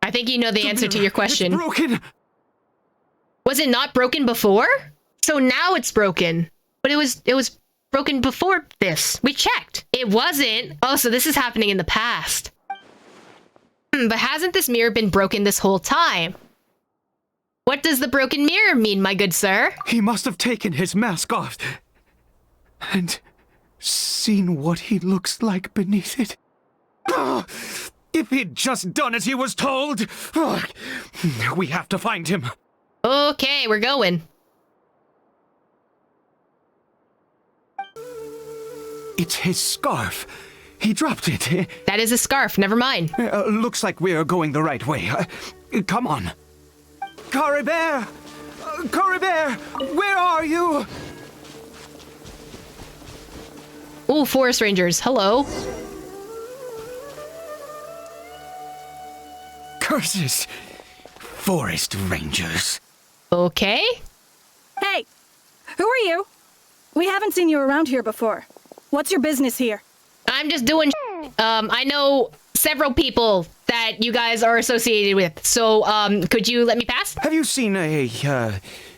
I think you know the answer to your question. It's broken. Was it not broken before? So now it's broken. But it was broken before this. We checked. It wasn't. Oh, so this is happening in the past. But hasn't this mirror been broken this whole time? What does the broken mirror mean, my good sir? He must have taken his mask off and seen what he looks like beneath it. If he'd just done as he was told! We have to find him. Okay, we're going. It's his scarf. He dropped it. That is a scarf, never mind. Looks like we're going the right way. Come on. Caribert! Caribert! Where are you? Ooh, forest rangers. Hello. Curses! Forest rangers. Okay. Hey! Who are you? We haven't seen you around here before. What's your business here? I'm just doing I know several people that you guys are associated with, so, could you let me pass? Have you seen a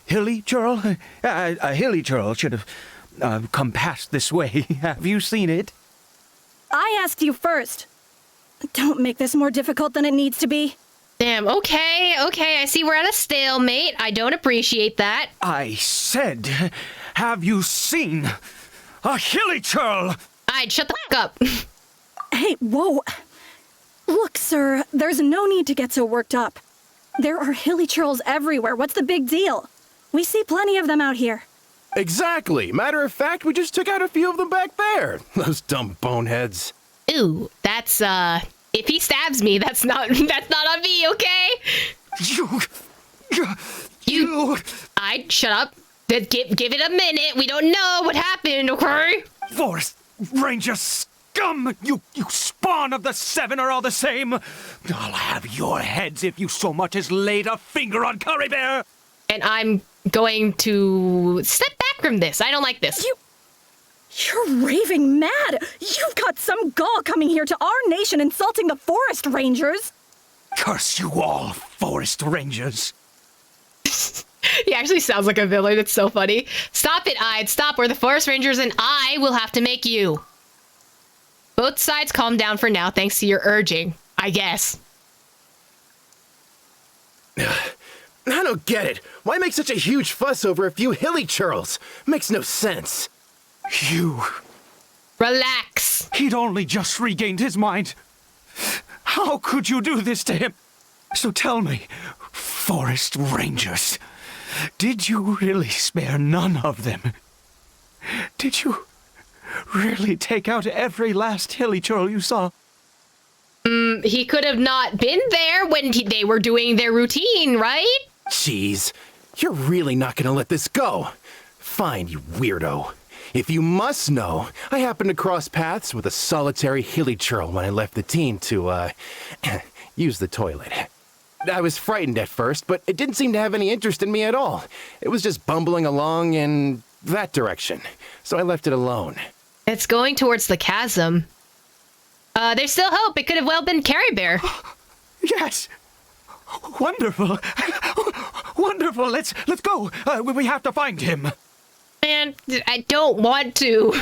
hilly churl? A hilly churl should have come past this way. Have you seen it? I asked you first. Don't make this more difficult than it needs to be. Damn, okay, I see we're at a stalemate. I don't appreciate that. I said, have you seen a hilly churl? I'd shut the fuck up. Hey, whoa. Look, sir, there's no need to get so worked up. There are hilly churls everywhere. What's the big deal? We see plenty of them out here. Exactly. Matter of fact, we just took out a few of them back there. Those dumb boneheads. Ooh, that's, if he stabs me, that's not on me, okay? You... I'd shut up. Give it a minute. We don't know what happened, okay? Forest Ranger scum! You spawn of the Seven are all the same! I'll have your heads if you so much as laid a finger on Caribert! And I'm going to step back from this. I don't like this. You're raving mad! You've got some gall coming here to our nation insulting the Forest Rangers! Curse you all, Forest Rangers! He actually sounds like a villain. It's so funny. Stop it, I'd stop, or the Forest Rangers and I will have to make you. Both sides calm down for now, thanks to your urging, I guess. I don't get it. Why make such a huge fuss over a few hilly churls? Makes no sense. You... Relax. He'd only just regained his mind. How could you do this to him? So tell me, Forest Rangers, did you really spare none of them? Did you really take out every last hilly churl you saw? He could have not been there when they were doing their routine, right? Jeez, you're really not gonna let this go. Fine, you weirdo. If you must know, I happened to cross paths with a solitary hilly churl when I left the team to, use the toilet. I was frightened at first, but it didn't seem to have any interest in me at all. It was just bumbling along in that direction, so I left it alone. It's going towards the chasm. There's still hope. It could have well been Caribert. Yes! Wonderful! Wonderful! Let's go! We have to find him! Man, I don't want to.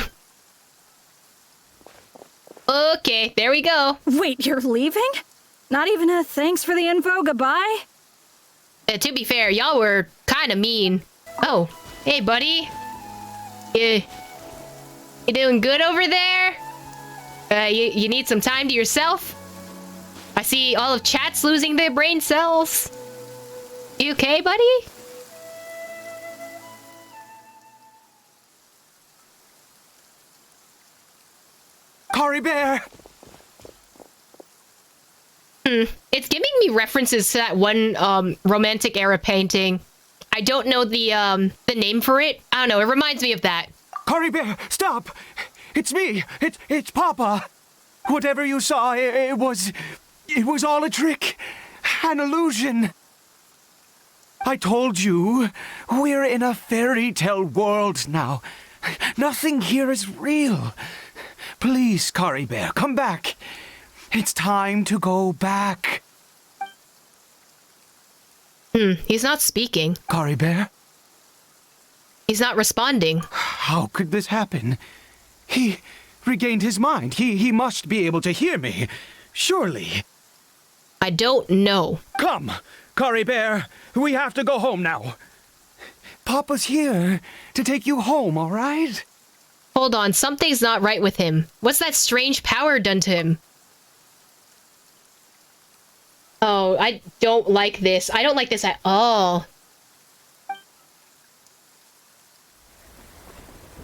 Okay, there we go. Wait, you're leaving? Not even a thanks for the info, goodbye? To be fair, y'all were kind of mean. Oh, hey, buddy. You doing good over there? You need some time to yourself? I see all of chat's losing their brain cells. You okay, buddy? Caribert! It's giving me references to that one romantic era painting. I don't know the name for it. I don't know. It reminds me of that. Caribert, stop! It's me! It's Papa! Whatever you saw, it was all a trick. An illusion. I told you, we're in a fairy tale world now. Nothing here is real. Please, Caribert, come back. It's time to go back. He's not speaking. Caribert? He's not responding. How could this happen? He regained his mind. He must be able to hear me. Surely. I don't know. Come, Caribert. We have to go home now. Papa's here to take you home, all right? Hold on, something's not right with him. What's that strange power done to him? Oh, I don't like this. I don't like this at all.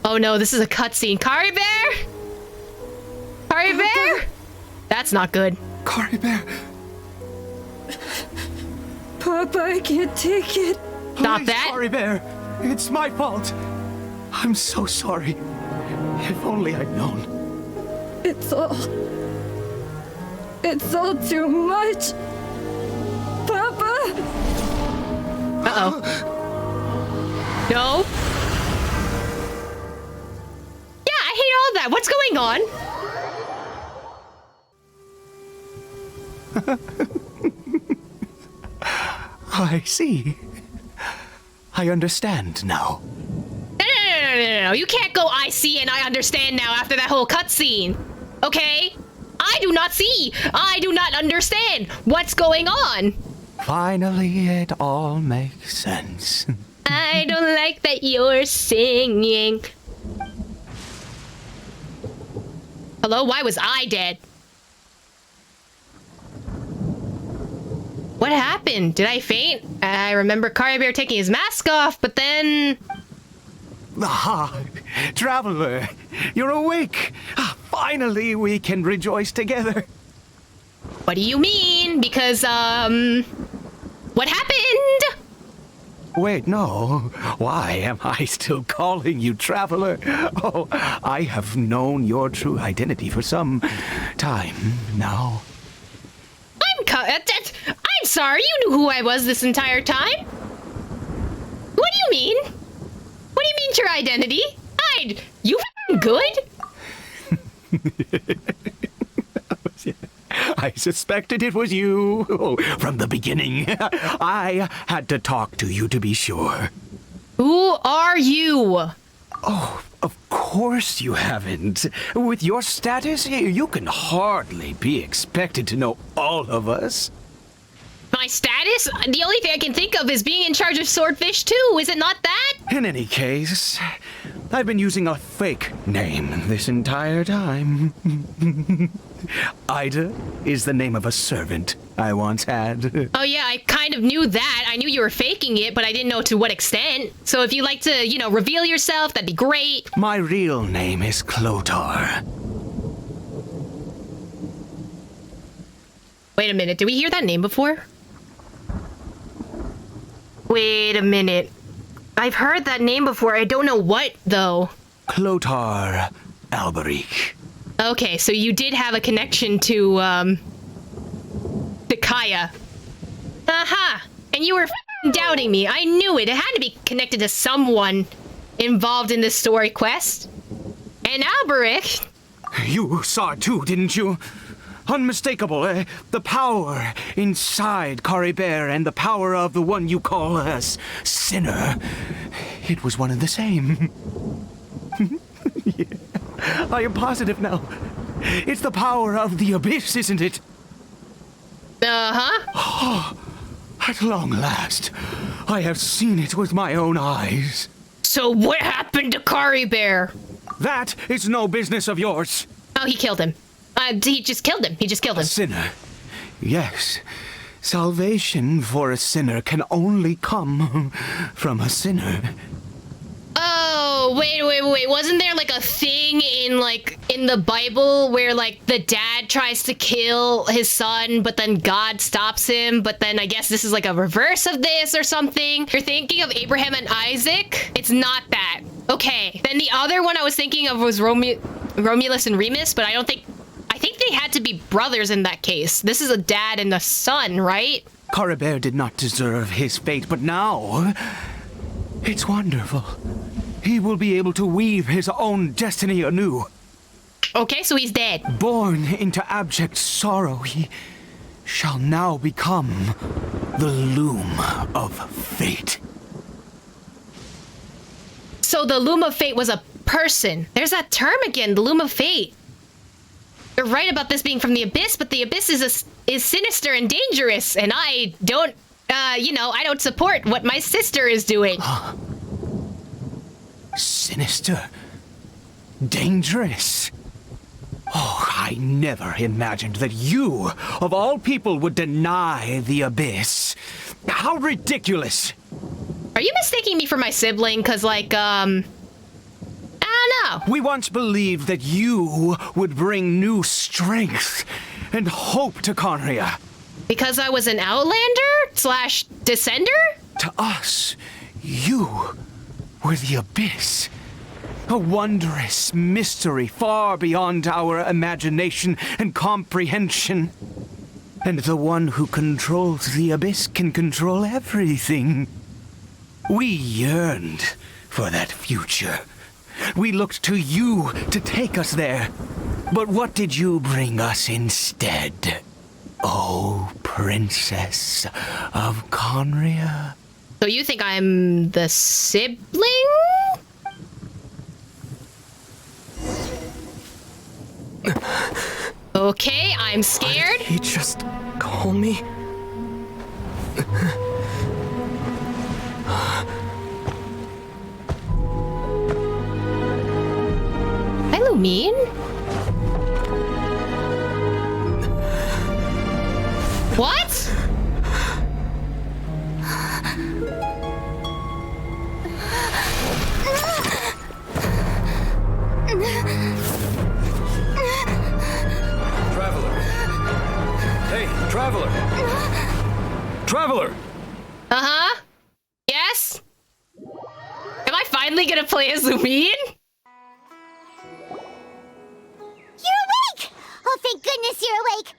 Oh no, this is a cutscene. Caribert! Caribert! That's not good. Caribert! Papa, I can't take it. Stop that. Caribert, it's my fault. I'm so sorry. If only I'd known. It's all too much. Papa! Uh-oh. No. Yeah, I hate all that. What's going on? I see. I understand now. No. You can't go I see and I understand now after that whole cutscene. Okay? I do not see. I do not understand. What's going on? Finally, it all makes sense. I don't like that you're singing. Hello? Why was I dead? What happened? Did I faint? I remember Caribert taking his mask off, but then... Ah, traveler, you're awake. Finally, we can rejoice together. What do you mean? Because, what happened? Wait, no. Why am I still calling you traveler? Oh, I have known your true identity for some time now. I'm sorry, you knew who I was this entire time. What do you mean? What do you mean, true identity? You f***ing good? I suspected it was you. Oh, from the beginning. I had to talk to you to be sure. Who are you? Oh, of course you haven't. With your status, you can hardly be expected to know all of us. My status? The only thing I can think of is being in charge of Swordfish too. Is it not that? In any case, I've been using a fake name this entire time. Ida is the name of a servant I once had. Oh yeah, I kind of knew that. I knew you were faking it, but I didn't know to what extent. So if you'd like to, reveal yourself, that'd be great. My real name is Clotar. Wait a minute, did we hear that name before? Wait a minute. I've heard that name before. I don't know what, though. Clotar Alberic. Okay, so you did have a connection to Kaya. Aha! And you were f***ing doubting me. I knew it. It had to be connected to someone involved in this story quest. And Alberic... You saw it too, didn't you? Unmistakable, the power inside Caribert and the power of the one you call a sinner. It was one and the same. Yeah. I am positive now. It's the power of the abyss, isn't it? Uh-huh. Oh, at long last, I have seen it with my own eyes. So what happened to Caribert? That is no business of yours. Oh, he killed him. He just killed him. A sinner. Yes. Salvation for a sinner can only come from a sinner. Oh, Oh, wait. Wasn't there like a thing in the Bible where like the dad tries to kill his son, but then God stops him? But then I guess this is like a reverse of this or something. You're thinking of Abraham and Isaac? It's not that. Okay. Then the other one I was thinking of was Romulus and Remus, but I think they had to be brothers in that case. This is a dad and a son, right? Caribert did not deserve his fate, but now it's wonderful. He will be able to weave his own destiny anew. Okay, so he's dead. Born into abject sorrow, he shall now become the loom of fate. So the loom of fate was a person. There's that term again, the loom of fate. You're right about this being from the abyss, but the abyss is sinister and dangerous, and I don't, I don't support what my sister is doing. Sinister? Dangerous? Oh, I never imagined that you, of all people, would deny the abyss. How ridiculous! Are you mistaking me for my sibling? Cause like, I don't know. We once believed that you would bring new strength and hope to Conria. Because I was an Outlander / Descender? To us, you were the abyss. A wondrous mystery far beyond our imagination and comprehension. And the one who controls the abyss can control everything. We yearned for that future. We looked to you to take us there. But what did you bring us instead? Oh, Princess of Conria. So you think I'm the sibling? Okay, I'm scared. Why did he just call me? Hi, Lumine. What? Traveler. Hey, Traveler. Traveler. Uh-huh. Yes? Am I finally gonna play as Lumine? You're awake! Oh, thank goodness you're awake!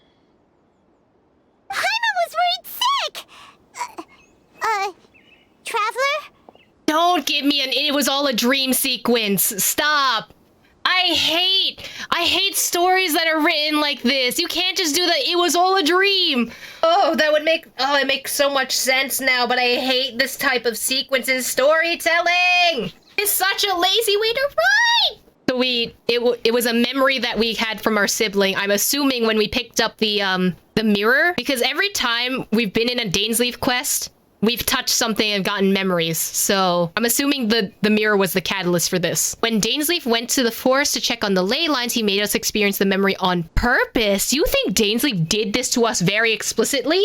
Paimon was worried sick! Traveler? Don't give me it was all a dream sequence. Stop. I hate stories that are written like this. You can't just do that. It was all a dream. Oh, it makes so much sense now, but I hate this type of sequence in storytelling. It's such a lazy way to write. So it was a memory that we had from our sibling. I'm assuming when we picked up the mirror, because every time we've been in a Dainsleif quest, we've touched something and gotten memories. So I'm assuming the mirror was the catalyst for this. When Dainsleif went to the forest to check on the ley lines, he made us experience the memory on purpose. You think Dainsleif did this to us very explicitly?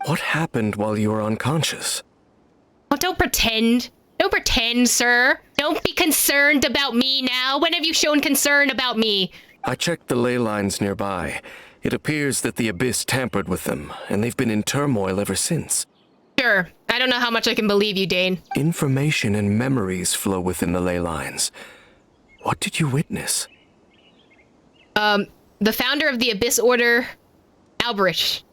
What happened while you were unconscious? Oh, don't pretend. Don't pretend, sir. Don't be concerned about me now. When have you shown concern about me? I checked the ley lines nearby. It appears that the abyss tampered with them, and they've been in turmoil ever since. Sure. I don't know how much I can believe you, Dane. Information and memories flow within the ley lines. What did you witness? The founder of the Abyss Order, Alberich.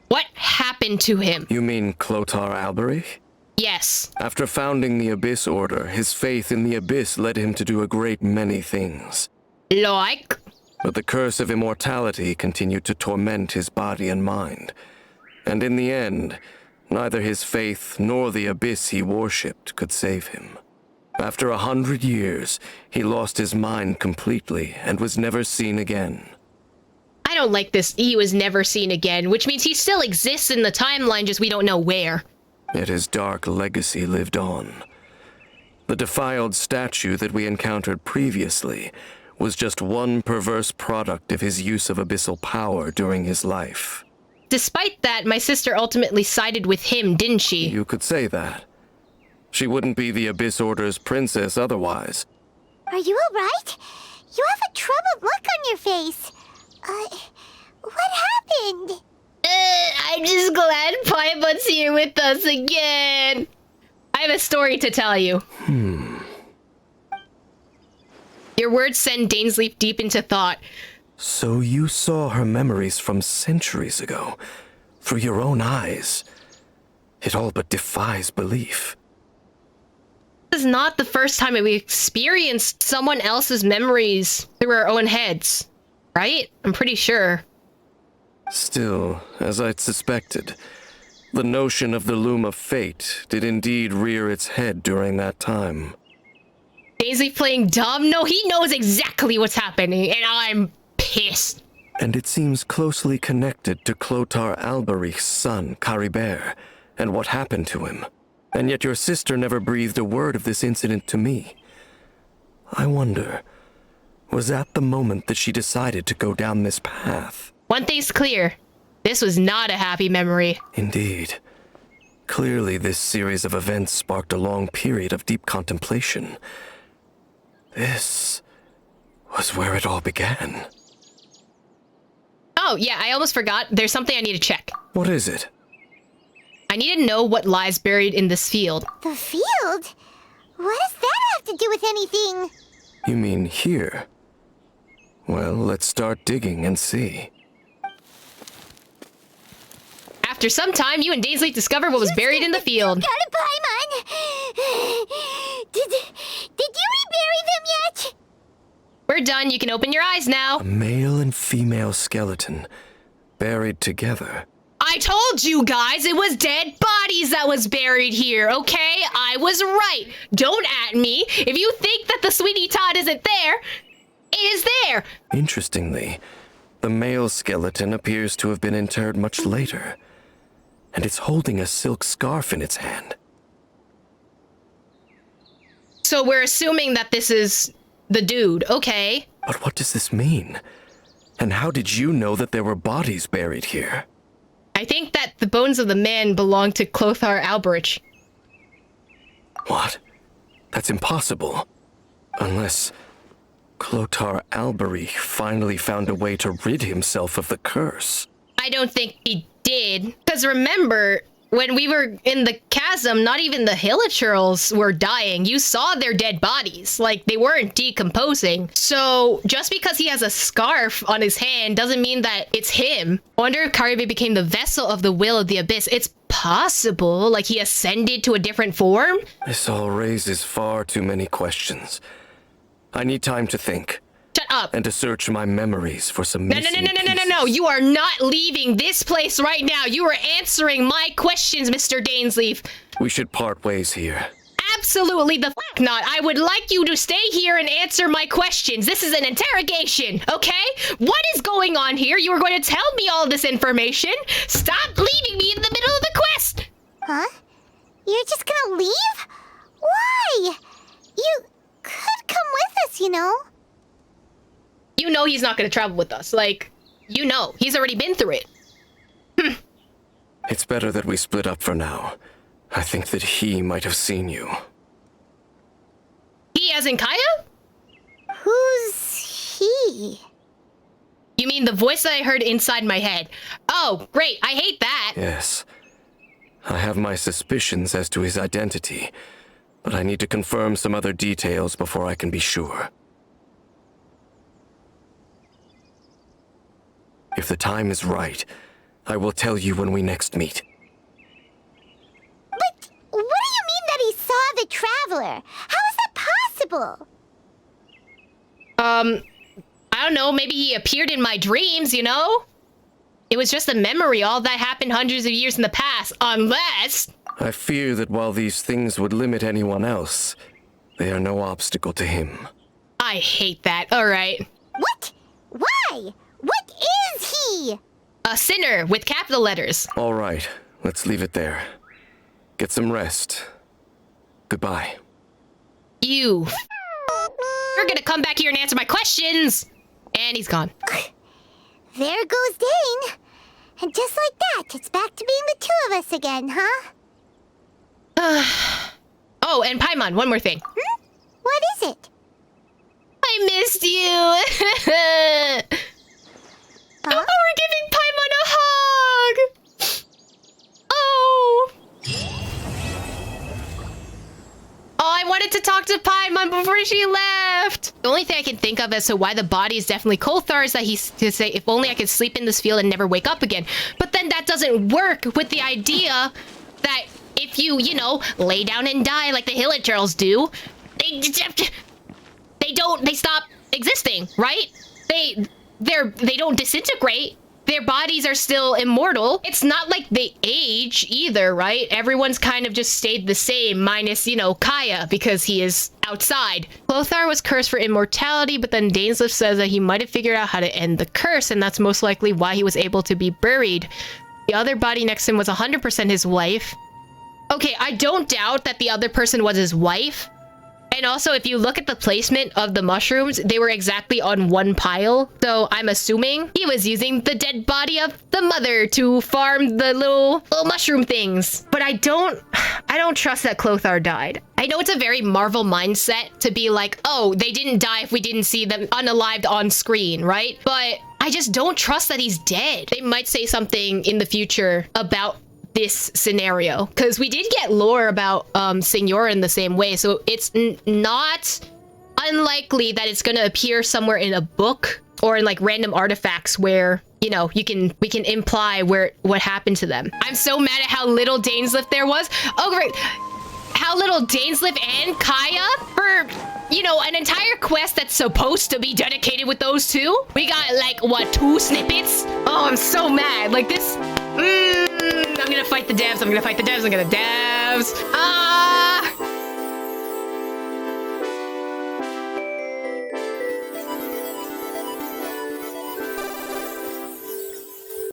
What happened to him? You mean Clotar Alberich? Yes. After founding the Abyss Order, his faith in the Abyss led him to do a great many things. Like? But the curse of immortality continued to torment his body and mind. And in the end, neither his faith nor the abyss he worshipped could save him. After 100 years, he lost his mind completely and was never seen again. I don't like this. He was never seen again, which means he still exists in the timeline, just we don't know where. Yet his dark legacy lived on. The defiled statue that we encountered previously was just one perverse product of his use of abyssal power during his life. Despite that, my sister ultimately sided with him, didn't she? You could say that. She wouldn't be the Abyss Order's princess otherwise. Are you alright? You have a troubled look on your face. What happened? I'm just glad Paimon's here with us again. I have a story to tell you. Your words send Dainsleif deep into thought. So you saw her memories from centuries ago, through your own eyes. It all but defies belief. This is not the first time that we experienced someone else's memories through our own heads, right? I'm pretty sure. Still, as I'd suspected, the notion of the loom of fate did indeed rear its head during that time. Dainsleif playing dumb? No, he knows exactly what's happening, and I'm pissed. And it seems closely connected to Clothar Alberich's son, Caribert, and what happened to him. And yet your sister never breathed a word of this incident to me. I wonder, was that the moment that she decided to go down this path? One thing's clear. This was not a happy memory. Indeed. Clearly, this series of events sparked a long period of deep contemplation. This was where it all began. Oh, yeah, I almost forgot. There's something I need to check. What is it? I need to know what lies buried in this field. The field? What does that have to do with anything? You mean here? Well, let's start digging and see. After some time, you and Dainsleif discovered what was buried in the field. Got it, Paimon! Did you rebury them yet? We're done. You can open your eyes now. A male and female skeleton, buried together. I told you guys it was dead bodies that was buried here, okay? I was right. Don't at me. If you think that the Sweetie Todd isn't there, it is there. Interestingly, the male skeleton appears to have been interred much later, and it's holding a silk scarf in its hand. So we're assuming that this is the dude, okay? But what does this mean? And how did you know that there were bodies buried here? I think that the bones of the man belong to Clothar Alberich. What? That's impossible. Unless Clothar Alberich finally found a way to rid himself of the curse. I don't think he did. Because remember, when we were in the chasm, not even the Hilichurls were dying. You saw their dead bodies. Like, they weren't decomposing. So, just because he has a scarf on his hand doesn't mean that it's him. I wonder if Caribert became the vessel of the will of the Abyss. It's possible. Like, he ascended to a different form? This all raises far too many questions. I need time to think. Shut up. And to search my memories for some missing pieces. No. You are not leaving this place right now. You are answering my questions, Mr. Dainsleif. We should part ways here. Absolutely the fuck not. I would like you to stay here and answer my questions. This is an interrogation, okay? What is going on here? You are going to tell me all this information. Stop leaving me in the middle of the quest. Huh? You're just gonna leave? Why? You could come with us, you know. You know he's not going to travel with us. Like, you know. He's already been through it. It's better that we split up for now. I think that he might have seen you. He as in Kaya? Who's he? You mean the voice that I heard inside my head? Oh, great. I hate that. Yes. I have my suspicions as to his identity, but I need to confirm some other details before I can be sure. If the time is right, I will tell you when we next meet. But what do you mean that he saw the Traveler? How is that possible? I don't know. Maybe he appeared in my dreams, you know? It was just a memory. All that happened hundreds of years in the past. Unless... I fear that while these things would limit anyone else, they are no obstacle to him. I hate that. All right. What? Why? What is he? A sinner with capital letters. All right, let's leave it there. Get some rest. Goodbye. You're gonna come back here and answer my questions! And he's gone. There goes Dane. And just like that, it's back to being the two of us again, huh? Oh, and Paimon, one more thing. What is it? I missed you. Oh, we're giving Paimon a hug. Oh. Oh, I wanted to talk to Paimon before she left. The only thing I can think of as to why the body is definitely Kothar is that he's to say, if only I could sleep in this field and never wake up again. But then that doesn't work with the idea that if you lay down and die like the Hilichurls do, they stop existing, right? They don't disintegrate. Their bodies are still immortal. It's not like they age either, right? Everyone's kind of just stayed the same, minus, Kaya, because he is outside. Lothar was cursed for immortality, but then Dainsleif says that he might have figured out how to end the curse, and that's most likely why he was able to be buried. The other body next to him was 100% his wife. Okay, I don't doubt that the other person was his wife. And also, if you look at the placement of the mushrooms, they were exactly on one pile. So I'm assuming he was using the dead body of the mother to farm the little mushroom things. But I don't trust that Clothar died. I know it's a very Marvel mindset to be like, oh, they didn't die if we didn't see them unalived on screen, right? But I just don't trust that he's dead. They might say something in the future about this scenario, because we did get lore about Signora in the same way, so it's not unlikely that it's gonna appear somewhere in a book or in like random artifacts where we can imply what happened to them. I'm so mad at how little Dainsleif there was. Oh great, how little Dainsleif and Kaya for an entire quest that's supposed to be dedicated with those two. We got like what, 2 snippets? Oh, I'm so mad. Like this. I'm gonna fight the devs. I'm gonna fight the devs.